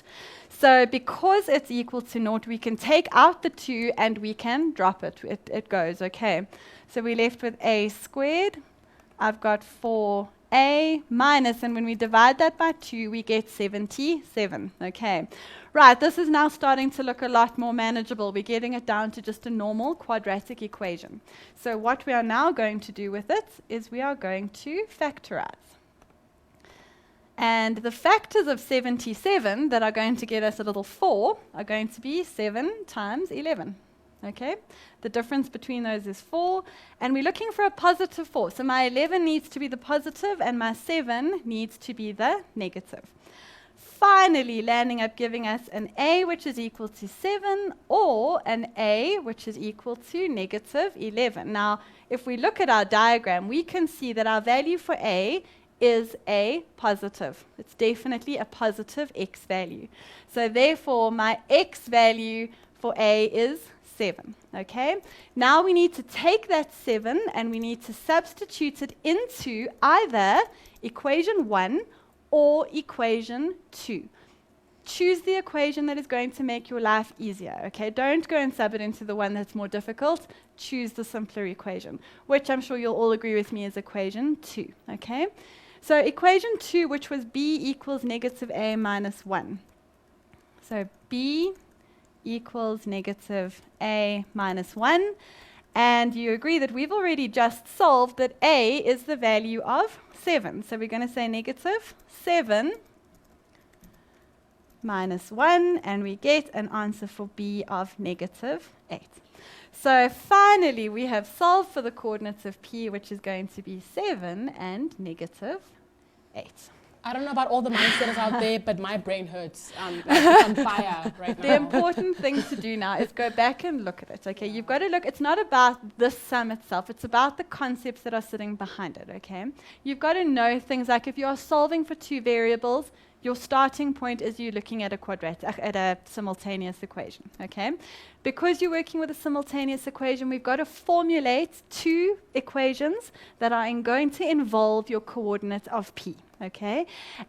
So because it's equal to 0, we can take out the 2 and we can drop it. It goes, okay. So we're left with a squared. I've got 4a minus, and when we divide that by 2, we get 77. Okay. Right, this is now starting to look a lot more manageable. We're getting it down to just a normal quadratic equation. So what we are now going to do with it is we are going to factorize. And the factors of 77 that are going to get us a little 4 are going to be 7 times 11. Okay, the difference between those is 4, and we're looking for a positive 4. So my 11 needs to be the positive, and my 7 needs to be the negative. Finally landing up giving us an a which is equal to 7, or an a which is equal to negative 11. Now, if we look at our diagram, we can see that our value for a is a positive. It's definitely a positive x value. So therefore, my x value for a is 7. Okay? Now we need to take that 7 and we need to substitute it into either equation 1 or equation 2. Choose the equation that is going to make your life easier. Okay? Don't go and sub it into the one that's more difficult. Choose the simpler equation, which I'm sure you'll all agree with me is equation 2. Okay? So equation 2, which was b equals negative a minus 1. So b equals negative a minus 1. And you agree that we've already just solved that a is the value of 7. So we're going to say negative 7 minus 1, and we get an answer for b of negative 8. So finally, we have solved for the coordinates of p, which is going to be 7 and negative 8. I don't know about all the mindsetters out there, but my brain hurts. Like it's on fire right now. The important thing to do now is go back and look at it. Okay, you've got to look. It's not about the sum itself. It's about the concepts that are sitting behind it. Okay, you've got to know things like if you are solving for 2 variables, your starting point is you looking at a simultaneous equation. Okay, because you're working with a simultaneous equation, we've got to formulate 2 equations that are going to involve your coordinate of p. Okay,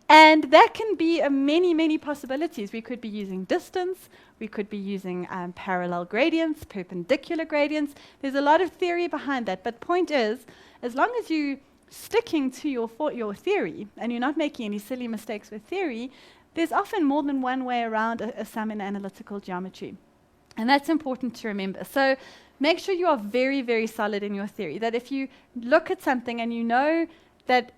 and that can be many possibilities. We could be using distance, we could be using parallel gradients, perpendicular gradients. There's a lot of theory behind that, but point is, as long as you sticking to your theory and you're not making any silly mistakes with theory, there's often more than one way around a sum in analytical geometry. And that's important to remember. So make sure you are very, very solid in your theory. That if you look at something and you know that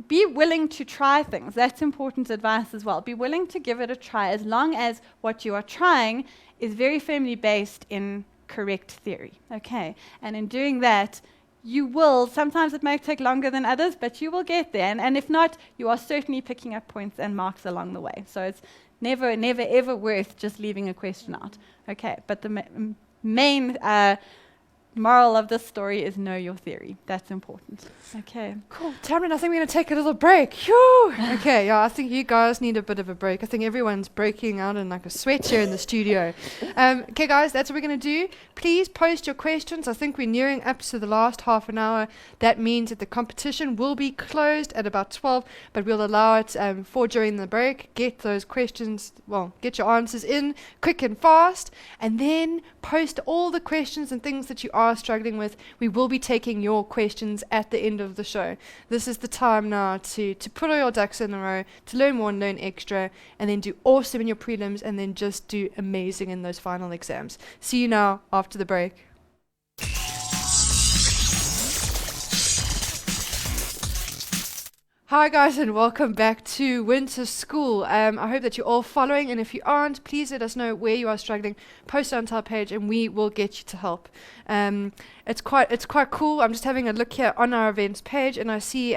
be willing to try things. That's important advice as well. Be willing to give it a try as long as what you are trying is very firmly based in correct theory. Okay? And in doing that, you will, sometimes it may take longer than others, but you will get there. And if not, you are certainly picking up points and marks along the way. So it's never, ever worth just leaving a question out. Okay? But the main moral of this story is know your theory. That's important. Okay. Cool. Tamron, I think we're going to take a little break. Phew. Okay, yeah, I think you guys need a bit of a break. I think everyone's breaking out in like a sweat here in the studio. Okay, guys, that's what we're going to do. Please post your questions. I think we're nearing up to the last half an hour. That means that the competition will be closed at about 12, but we'll allow it for during the break. Get those questions, get your answers in quick and fast, and then post all the questions and things that you are struggling with. We will be taking your questions at the end of the show. This is the time now to put all your ducks in a row, to learn more and learn extra, and then do awesome in your prelims, and then just do amazing in those final exams. See you now after the break. Hi guys, and welcome back to Winter School. I hope that you're all following, and if you aren't, please let us know where you are struggling. Post it onto our page and we will get you to help. It's quite cool. I'm just having a look here on our events page, and I see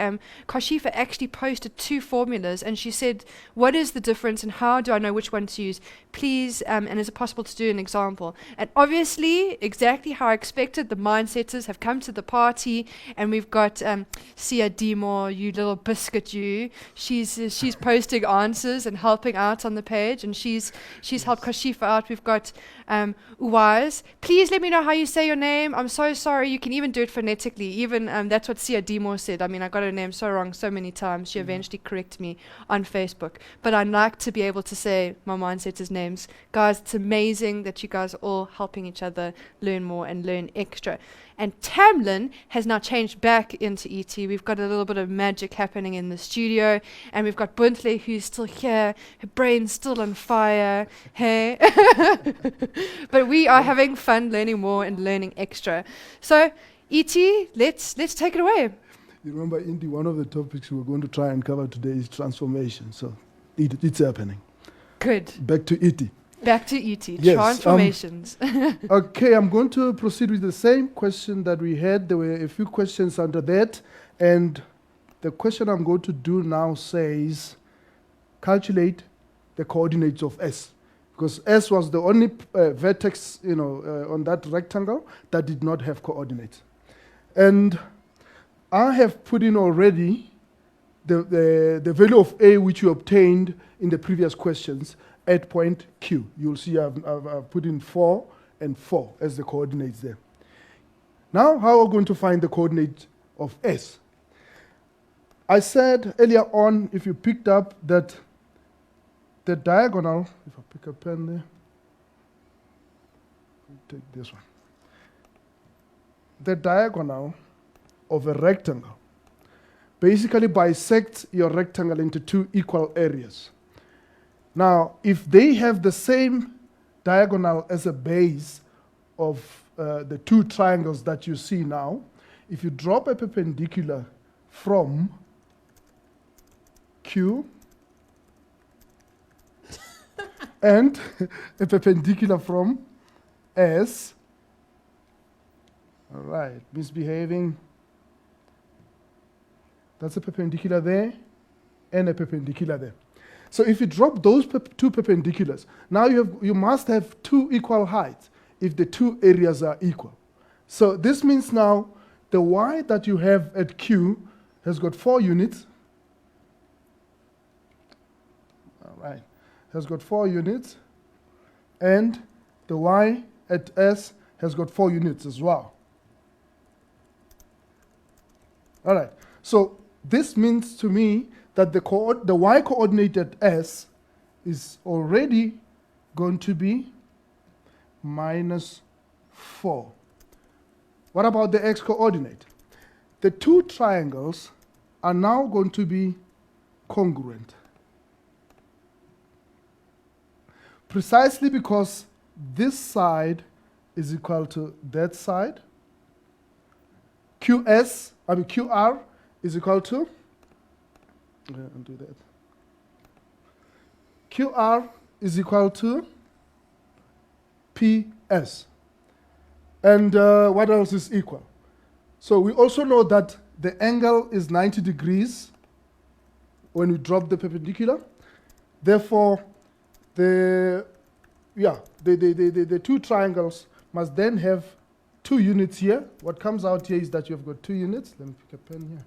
Kashifa actually posted 2 formulas, and she said, what is the difference and how do I know which one to use? Please, and is it possible to do an example? And obviously, exactly how I expected, the Mindsetters have come to the party, and we've got Sia Demore, you little biscuit you. She's posting answers and helping out on the page, and she's helped Kashifa out. We've got Uwais. Please let me know how you say your name. I'm so sorry. You can even do it phonetically. Even that's what Sia Demore said. I mean, I got her name so wrong so many times. She eventually corrected me on Facebook. But I'd like to be able to say my Mindsetters' names. Guys, it's amazing that you guys are all helping each other learn more and learn extra. And Tamlin has now changed back into ET. We've got a little bit of magic happening in the studio. And we've got Buntle, who's still here. Her brain's still on fire. Hey. But we are having fun learning more and learning extra. So, ET, let's take it away. You remember, Indy, one of the topics we're going to try and cover today is transformation. So it's happening. Good. Back to ET. Back to ET. Yes, Transformations. Okay, I'm going to proceed with the same question that we had. There were a few questions under that. And the question I'm going to do now says, calculate the coordinates of S. Because S was the only vertex, on that rectangle that did not have coordinates. And I have put in already the value of A which you obtained in the previous questions at point Q. You'll see I've put in 4 and 4 as the coordinates there. Now, how are we going to find the coordinate of S? I said earlier on, if you picked up that the diagonal, if I pick a pen there, take this one. The diagonal of a rectangle basically bisects your rectangle into 2 equal areas. Now, if they have the same diagonal as a base of the 2 triangles that you see now, if you drop a perpendicular from Q and a perpendicular from S, all right, misbehaving, that's a perpendicular there and a perpendicular there. So if you drop those 2 perpendiculars, now you must have 2 equal heights if the 2 areas are equal. So this means now the y that you have at Q has got 4 units. All right, has got 4 units. And the y at S has got 4 units as well. All right, so this means to me that the y coordinate at S is already going to be -4. What about the x coordinate? The 2 triangles are now going to be congruent. Precisely because this side is equal to that side. QR is equal to, undo that. QR is equal to PS. And what else is equal? So we also know that the angle is 90 degrees when we drop the perpendicular. Therefore, the two triangles must then have 2 units here. What comes out here is that you've got 2 units. Let me pick a pen here.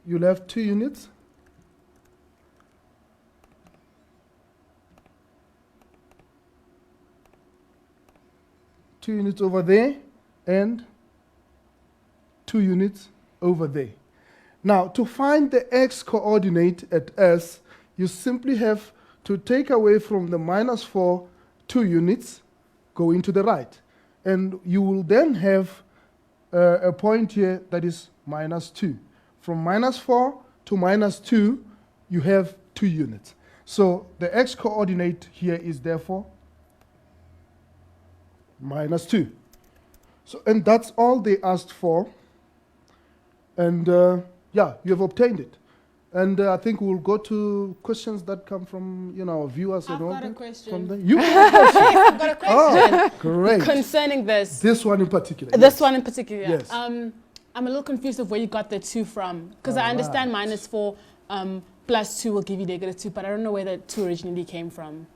You'll have 2 units. Two units over there and 2 units over there. Now, to find the x coordinate at S, you simply have to take away from the -4 2 units, go into the right. And you will then have a point here that is -2. From -4 to -2, you have 2 units. So the x coordinate here is therefore -2. So, and that's all they asked for. And yeah, you have obtained it. And I think we'll go to questions that come from, viewers and all I've got a that. question. From there. You have a question? I've got a question Oh, great. concerning this. This one in particular. This yes. one in particular. Yes. I'm a little confused of where you got the 2 from. Because I understand Alright. -4 plus 2 will give you -2, but I don't know where the 2 originally came from.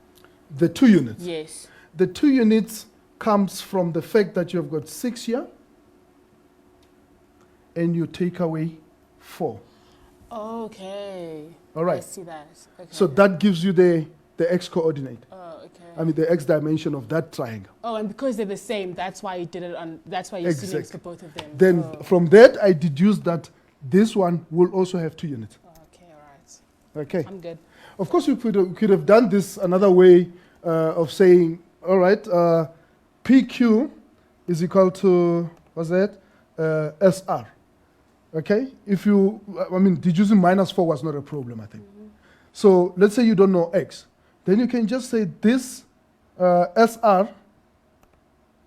The 2 units. Yes. The 2 units comes from the fact that you've got 6 here, and you take away 4. Okay. All right. I see that. Okay. So that gives you the x coordinate. Oh, okay. I mean the x dimension of that triangle. Oh, and because they're the same, that's why you did it on. That's why you're assuming it's for Exactly. both of them. Then Oh. from that I deduced that this one will also have 2 units. Okay, all right. Okay. I'm good. Of course, we could have done this another way of saying, all right, PQ is equal to, what's that? SR. Okay? If you, deducing -4 was not a problem, I think. So let's say you don't know X. Then you can just say this SR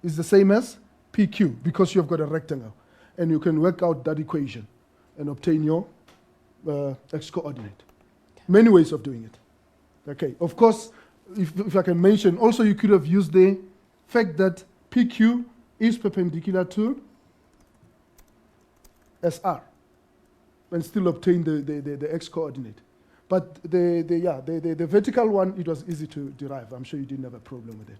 is the same as PQ because you've got a rectangle. And you can work out that equation and obtain your X coordinate. Many ways of doing it. Okay, of course, if I can mention, also you could have used the fact that PQ is perpendicular to SR and still obtain the X coordinate. But the vertical one, it was easy to derive. I'm sure you didn't have a problem with it.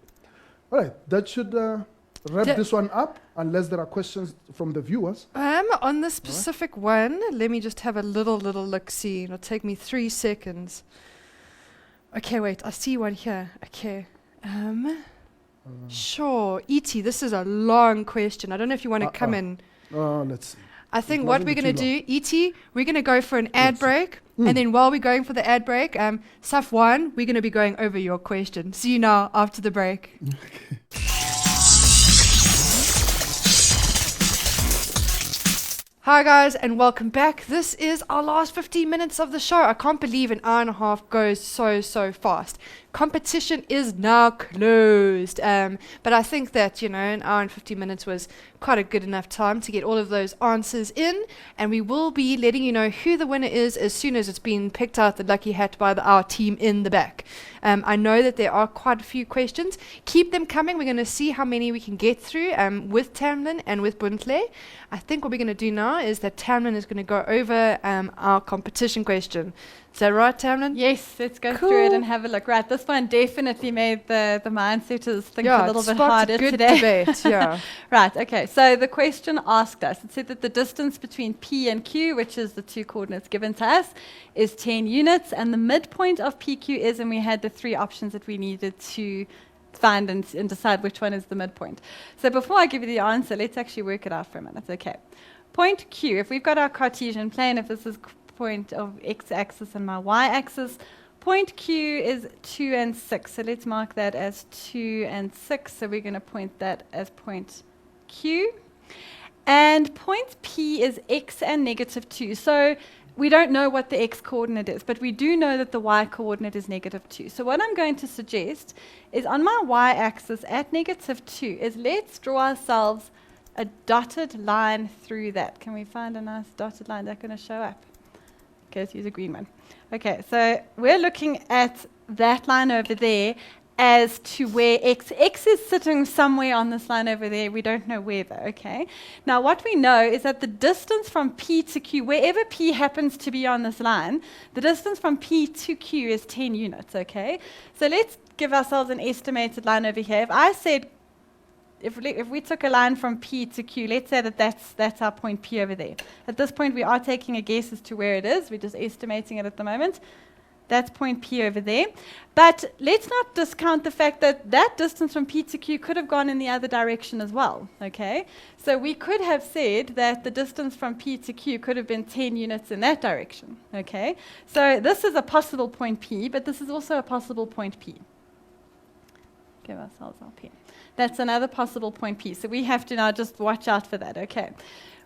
All right, that should wrap this one up, unless there are questions from the viewers. On the specific one, let me just have a little look-see. It'll take me 3 seconds. Okay, wait, I see one here. Okay. Sure. E.T., this is a long question. I don't know if you want to come in. Let's see. I think It what mustn't we're be going to too do, E.T., we're going to go for an ad Yes. break. And then while we're going for the ad break, Safwan, we're going to be going over your question. See you now after the break. Hi guys and welcome back. This is our last 15 minutes of the show. I can't believe an hour and a half goes so fast. Competition is now closed. But I think that, an hour and 50 minutes was quite a good enough time to get all of those answers in. And we will be letting you know who the winner is as soon as it's been picked out the lucky hat by our team in the back. I know that there are quite a few questions. Keep them coming. We're going to see how many we can get through with Tamlin and with Buntle. I think what we're going to do now is that Tamlin is going to go over our competition question. Is that right, Tamlin? Yes, let's go Cool. through it and have a look. Right, this one definitely made the mindsetters think Yeah, a little it bit sparked harder a good today. debate. Yeah. Right, okay, so the question asked us, it said that the distance between P and Q, which is the 2 coordinates given to us, is 10 units, and the midpoint of PQ is, and we had the 3 options that we needed to find and decide which one is the midpoint. So before I give you the answer, let's actually work it out for a minute, okay. Point Q, if we've got our Cartesian plane, if this is point of x-axis and my y-axis, point Q is 2 and 6. So let's mark that as 2 and 6. So we're going to point that as point Q. And point P is x and -2. So we don't know what the x-coordinate is, but we do know that the y-coordinate is -2. So what I'm going to suggest is on my y-axis at -2 is let's draw ourselves a dotted line through that. Can we find a nice dotted line that's going to show up? Okay, let's use a green one. Okay, so we're looking at that line over there as to where x is sitting somewhere on this line over there. We don't know where though, okay? Now what we know is that the distance from P to Q, wherever P happens to be on this line, the distance from P to Q is 10 units, okay? So let's give ourselves an estimated line over here. If I said, if we took a line from P to Q, let's say that that's our point P over there. At this point we are taking a guess as to where it is. We're just estimating it at the moment. That's point P over there. But let's not discount the fact that that distance from P to Q could have gone in the other direction as well, okay? So we could have said that the distance from P to Q could have been 10 units in that direction, okay? So this is a possible point P, but this is also a possible point P. Give ourselves our P. That's another possible point P. So we have to now just watch out for that, okay?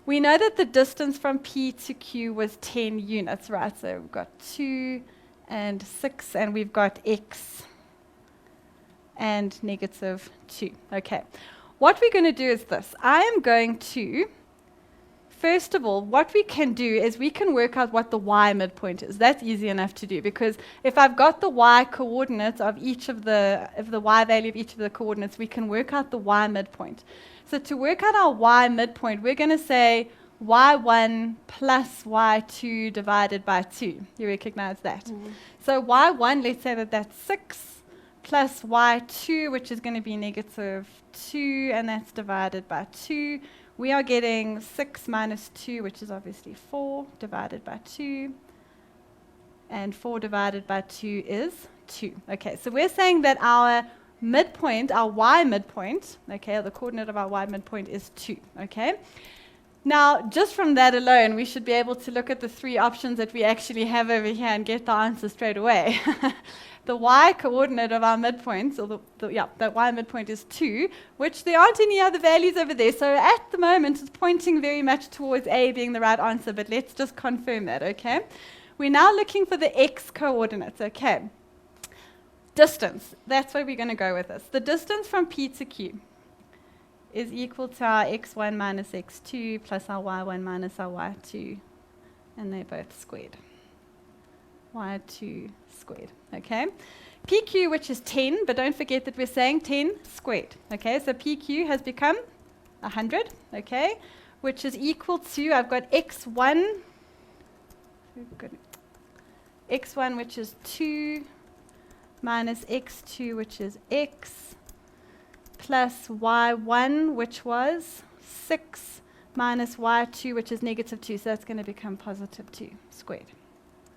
We know that the distance from P to Q was 10 units, right? So we've got 2 and 6, and we've got x and -2. Okay. What we're going to do is this. I am going to, first of all, what we can do is we can work out what the y midpoint is. That's easy enough to do, because if I've got the y coordinates of each of the y value of each of the coordinates, we can work out the y midpoint. So to work out our y midpoint, we're going to say y1 plus y2 divided by 2. You recognize that? So y1, let's say that that's 6 plus y2, which is going to be -2, and that's divided by 2. We are getting 6 minus 2, which is obviously 4, divided by 2. And 4 divided by 2 is 2. Okay, so we're saying that our midpoint, our y midpoint, okay, or the coordinate of our y midpoint is 2, okay? Now, just from that alone, we should be able to look at the 3 options that we actually have over here and get the answer straight away. The y coordinate of our midpoints, or the y midpoint is 2, which there aren't any other values over there. So at the moment, it's pointing very much towards A being the right answer, but let's just confirm that, okay? We're now looking for the x coordinates, okay? Distance, that's where we're going to go with this. The distance from P to Q is equal to our x1 minus x2 plus our y1 minus our y2, and they're both squared. y2 squared, okay? PQ, which is 10, but don't forget that we're saying 10 squared, okay? So PQ has become 100, okay? Which is equal to, I've got x1, x1, which is 2, minus x2, which is x, plus y1, which was 6, minus y2, which is -2. So that's going to become +2 squared.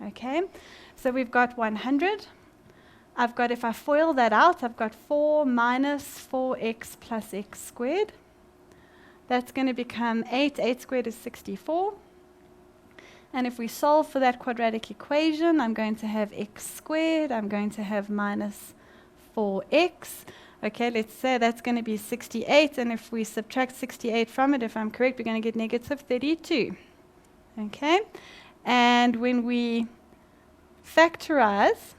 Okay, so we've got 100. I've got, if I FOIL that out, I've got 4 minus 4x plus x squared. That's going to become 8. 8 squared is 64. And if we solve for that quadratic equation, I'm going to have x squared. I'm going to have minus 4x. Okay, let's say that's going to be 68, and if we subtract 68 from it, if I'm correct, we're going to get -32. Okay, and when we factorize,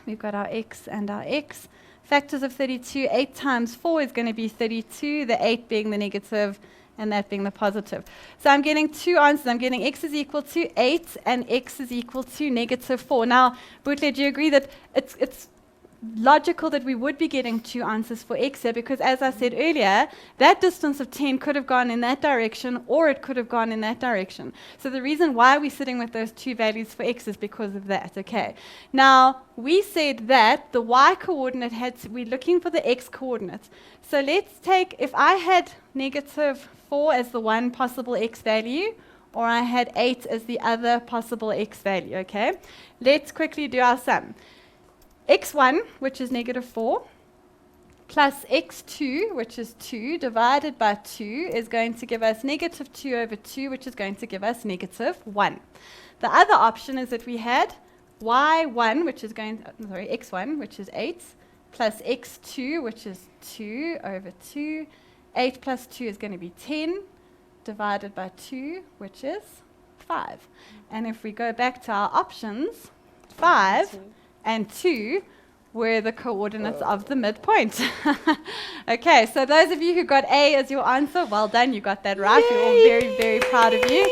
we've got our x and our x. Factors of 32, 8 times 4 is going to be 32, the 8 being the negative, and that being the positive. So I'm getting 2 answers. I'm getting x is equal to 8, and x is equal to -4. Now, Butle, do you agree that it's logical that we would be getting 2 answers for x here, because as I said earlier, that distance of 10 could have gone in that direction, or it could have gone in that direction. So the reason why we're sitting with those 2 values for x is because of that, okay? Now, we said that the y coordinate we're looking for the x coordinates. So let's take, if I had -4 as the one possible x value, or I had 8 as the other possible x value, okay? Let's quickly do our sum. x1, which is -4, plus x2, which is 2, divided by 2 is going to give us -2 over 2, which is going to give us -1. The other option is that we had y1, which is x1, which is 8, plus x2, which is 2 over 2. 8 plus 2 is going to be 10, divided by 2, which is 5. And if we go back to our options, 5 and 2 were the coordinates of the midpoint. Okay, so those of you who got A as your answer, well done, you got that right. We're all very, very proud of you.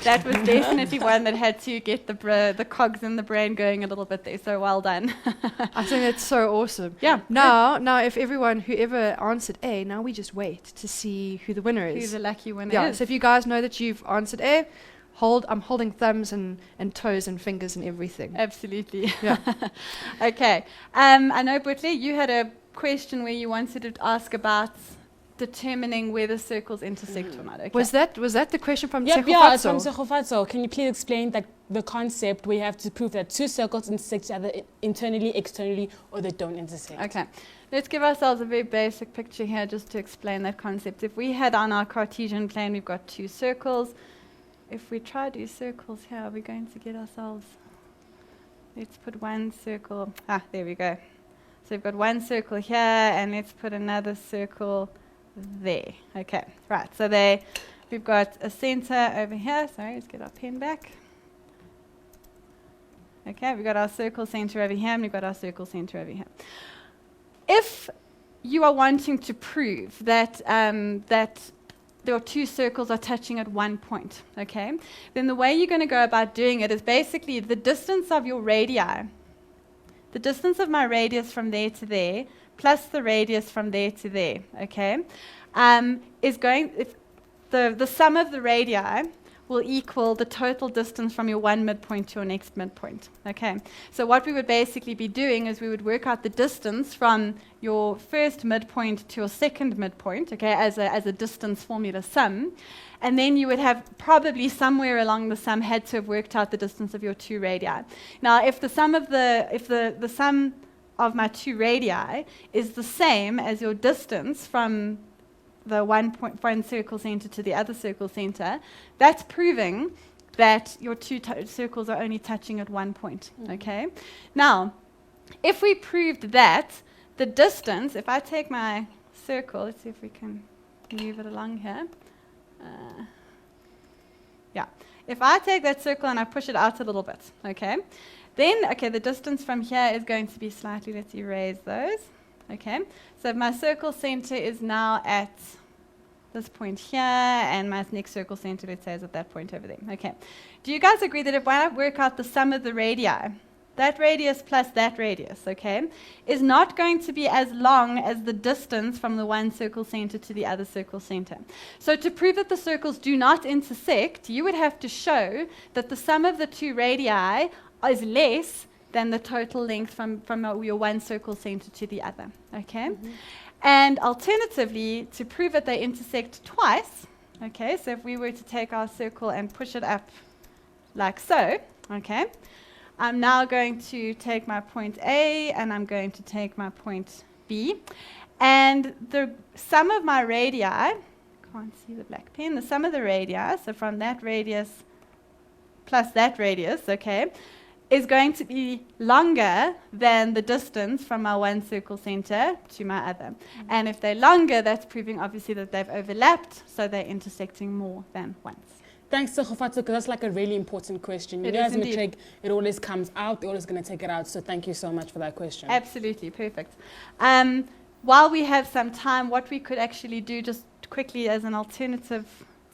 That was definitely one that had to get the cogs in the brain going a little bit there, so well done. I think that's so awesome. Yeah. Now, if whoever answered A, now we just wait to see who the winner Who is. the lucky winner Yeah, is. so if you guys know that you've answered A, I'm holding thumbs and toes and fingers and everything. Absolutely. Yeah. Okay. I know, Butle, you had a question where you wanted to ask about determining where the circles intersect or not. Okay. Was that the question from Yep, yeah, it's from Tsegofatso? Tsegofatso. Can you please explain that the concept where you have to prove that two circles intersect each other internally, externally, or they don't intersect? Okay. Let's give ourselves a very basic picture here just to explain that concept. If we had on our Cartesian plane, we've got two circles. If we try to do circles here, we're going to get ourselves, let's put one circle, there we go. So we've got one circle here, and let's put another circle there. Okay, right, so we've got a center over here. Sorry, let's get our pen back. Okay, we've got our circle center over here, and we've got our circle center over here. If you are wanting to prove that your two circles are touching at one point, okay, then the way you're going to go about doing it is basically the distance of your radii, the distance of my radius from there to there, plus the radius from there to there, okay, is going, if the sum of the radii will equal the total distance from your one midpoint to your next midpoint. Okay, so what we would basically be doing is we would work out the distance from your first midpoint to your second midpoint, okay, as a distance formula sum, and then you would have probably somewhere along the sum had to have worked out the distance of your two radii. Now, if the sum of the sum of my two radii is the same as your distance from the one circle center to the other circle center, that's proving that your two circles are only touching at one point, okay? Now, if we proved that the distance, if I take my circle, let's see if we can move it along here. If I take that circle and I push it out a little bit, okay? Then, the distance from here is going to be slightly, let's erase those, okay? So my circle center is now at this point here, and my next circle center, let's say, is at that point over there. Okay. Do you guys agree that if I work out the sum of the radii, that radius plus that radius, okay, is not going to be as long as the distance from the one circle center to the other circle center? So to prove that the circles do not intersect, you would have to show that the sum of the two radii is less than the total length from your one circle center to the other, okay? And alternatively, to prove that they intersect twice, okay, so if we were to take our circle and push it up like so, okay, I'm now going to take my point A and I'm going to take my point B, and the sum of my radii, can't see the black pen, the sum of the radii, so from that radius plus that radius, okay, is going to be longer than the distance from my one circle center to my other. And if they're longer, that's proving obviously that they've overlapped, so they're intersecting more than once. Thanks, Tsegofatso, because that's like a really important question. You It know, is as indeed. matric, it always comes out, they're always going to take it out, so thank you so much for that question. Absolutely, perfect. While we have some time, what we could actually do just quickly as an alternative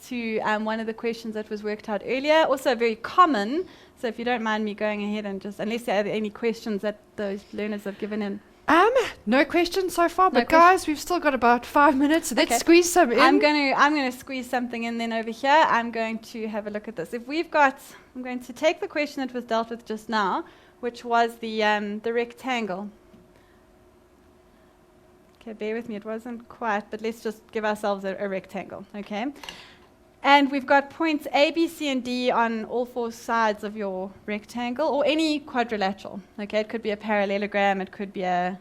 to one of the questions that was worked out earlier, also very common, so if you don't mind me going ahead and just, unless there are any questions that those learners have given in. No questions so far, No but guys, we've still got about 5 minutes, so let's Okay. squeeze some in. I'm going to squeeze something in then over here. I'm going to have a look at this. I'm going to take the question that was dealt with just now, which was the rectangle. Okay, bear with me, it wasn't quite, but let's just give ourselves a rectangle, okay? And we've got points A, B, C, and D on all four sides of your rectangle, or any quadrilateral, okay? It could be a parallelogram, it could be a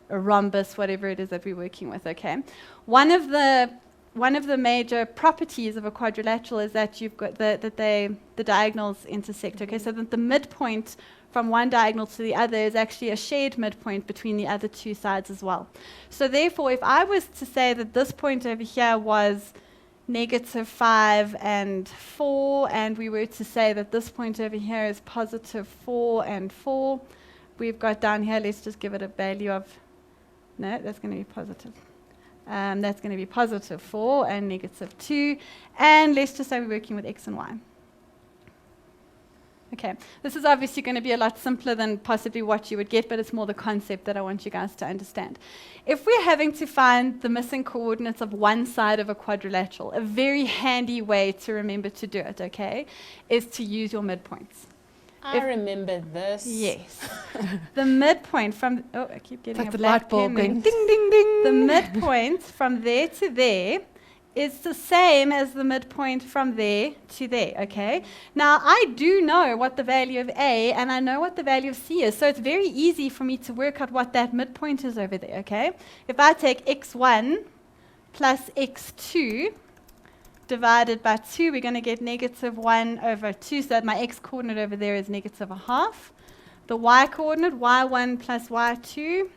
rhombus, whatever it is that we're working with, okay? One of the major properties of a quadrilateral is that you've got the diagonals intersect, okay? So that the midpoint from one diagonal to the other is actually a shared midpoint between the other two sides as well. So therefore, if I was to say that this point over here was negative 5 and 4, and we were to say that this point over here is positive 4 and 4, we've got down here, let's just give it a value of, no, that's going to be positive. That's going to be positive 4 and negative 2, and let's just say we're working with x and y. Okay, this is obviously going to be a lot simpler than possibly what you would get, but it's more the concept that I want you guys to understand. If we're having to find the missing coordinates of one side of a quadrilateral, a very handy way to remember to do it, okay, is to use your midpoints. I remember this. Yes. The midpoint from, oh, I keep getting Like a the black light bulb pen going there. ding, ding, ding. The midpoint from there to there is the same as the midpoint from there to there, okay? Now, I do know what the value of A and I know what the value of C is, so it's very easy for me to work out what that midpoint is over there, okay? If I take x1 plus x2 divided by 2, we're going to get negative 1 over 2, so that my x-coordinate over there is negative a half. The y-coordinate, y1 plus y2,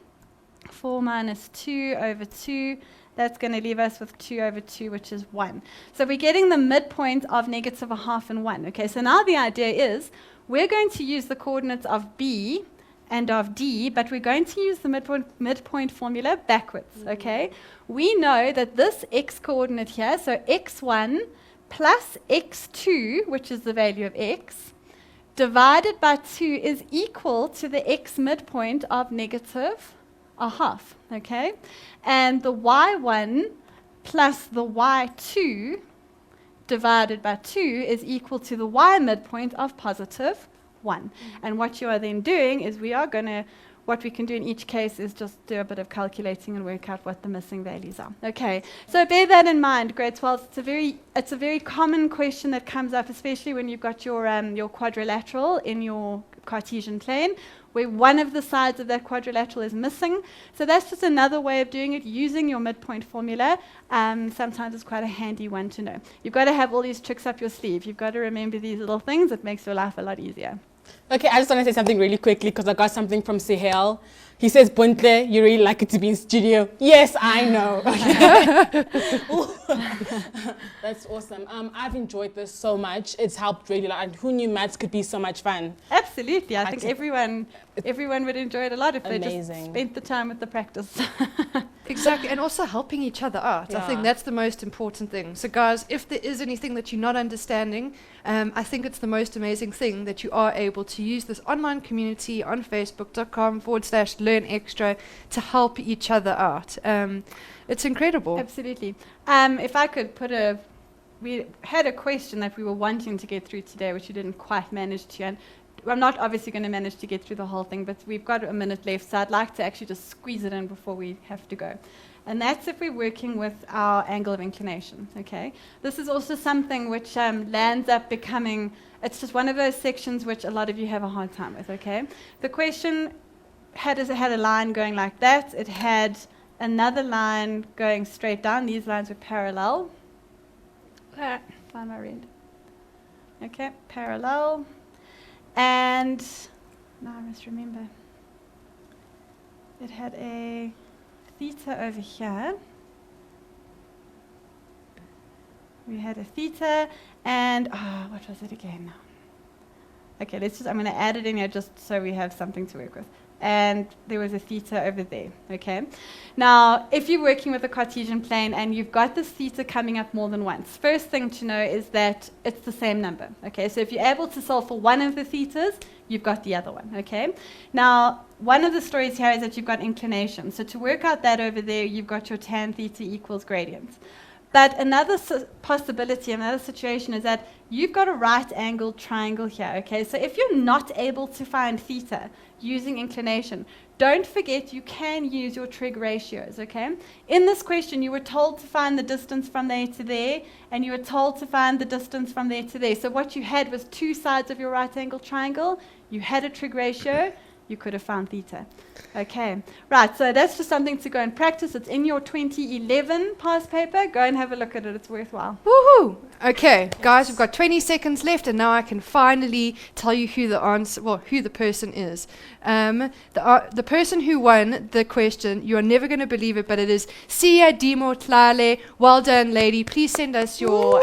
4 minus 2 over 2, that's going to leave us with 2 over 2, which is 1. So we're getting the midpoint of negative a half and 1. Okay, so now the idea is we're going to use the coordinates of B and of D, but we're going to use the midpoint formula backwards. Okay, we know that this x-coordinate here, so x1 plus x2, which is the value of x, divided by 2 is equal to the x midpoint of negative a half, okay? And the y1 plus the y2 divided by 2 is equal to the y midpoint of positive 1. And what you are then doing is what we can do in each case is just do a bit of calculating and work out what the missing values are. Okay, so bear that in mind, grade 12. It's a very common question that comes up, especially when you've got your quadrilateral in your Cartesian plane, where one of the sides of that quadrilateral is missing. So that's just another way of doing it, using your midpoint formula. Sometimes it's quite a handy one to know. You've got to have all these tricks up your sleeve. You've got to remember these little things. It makes your life a lot easier. Okay, I just want to say something really quickly because I got something from Sehel. He says, Buntle, you really like it to be in studio. Yes, I know. That's awesome. I've enjoyed this so much. It's helped really a lot. And who knew maths could be so much fun? Absolutely. I think everyone would enjoy it a lot if they just spent the time with the practice. Exactly, and also helping each other out. I think that's the most important thing. So guys, if there is anything that you're not understanding, I think it's the most amazing thing that you are able to use this online community on facebook.com/learnextra to help each other out. It's incredible. Absolutely. If I could we had a question that we were wanting to get through today, which we didn't quite manage to, and I'm not obviously going to manage to get through the whole thing, but we've got a minute left, so I'd like to actually just squeeze it in before we have to go. And that's if we're working with our angle of inclination, okay? This is also something which lands up becoming, it's just one of those sections which a lot of you have a hard time with, okay? The question had a line going like that. It had another line going straight down. These lines were parallel. Find my red. Okay, parallel. And now I must remember. It had a theta over here. We had a theta and what was it again? Okay, I'm going to add it in here just so we have something to work with. And there was a theta over there, okay? Now, if you're working with a Cartesian plane and you've got this theta coming up more than once, first thing to know is that it's the same number, okay? So if you're able to solve for one of the thetas, you've got the other one, okay? Now, one of the stories here is that you've got inclination. So to work out that over there, you've got your tan theta equals gradient. But another possibility, another situation is that you've got a right-angled triangle here, okay? So if you're not able to find theta using inclination, don't forget you can use your trig ratios, okay? In this question, you were told to find the distance from there to there, and you were told to find the distance from there to there. So what you had was two sides of your right-angled triangle. You had a trig ratio. you could have found theta. Okay, right, so that's just something to go and practice. It's in your 2011 past paper. Go and have a look at it, it's worthwhile. Woohoo! Okay, guys, we've got 20 seconds left, and now I can finally tell you who the person is. The person who won the question, you are never going to believe it, but it is Sia Dimotlale. Well done, lady. Please send us your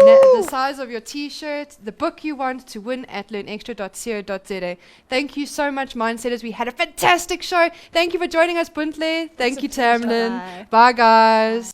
the size of your T-shirt, the book you want to win at learnextra.co.za. Thank you so much, Mindsetters. We had a fantastic show. Thank you for joining us, Buntle. Thank you, Tamlin. Bye, guys.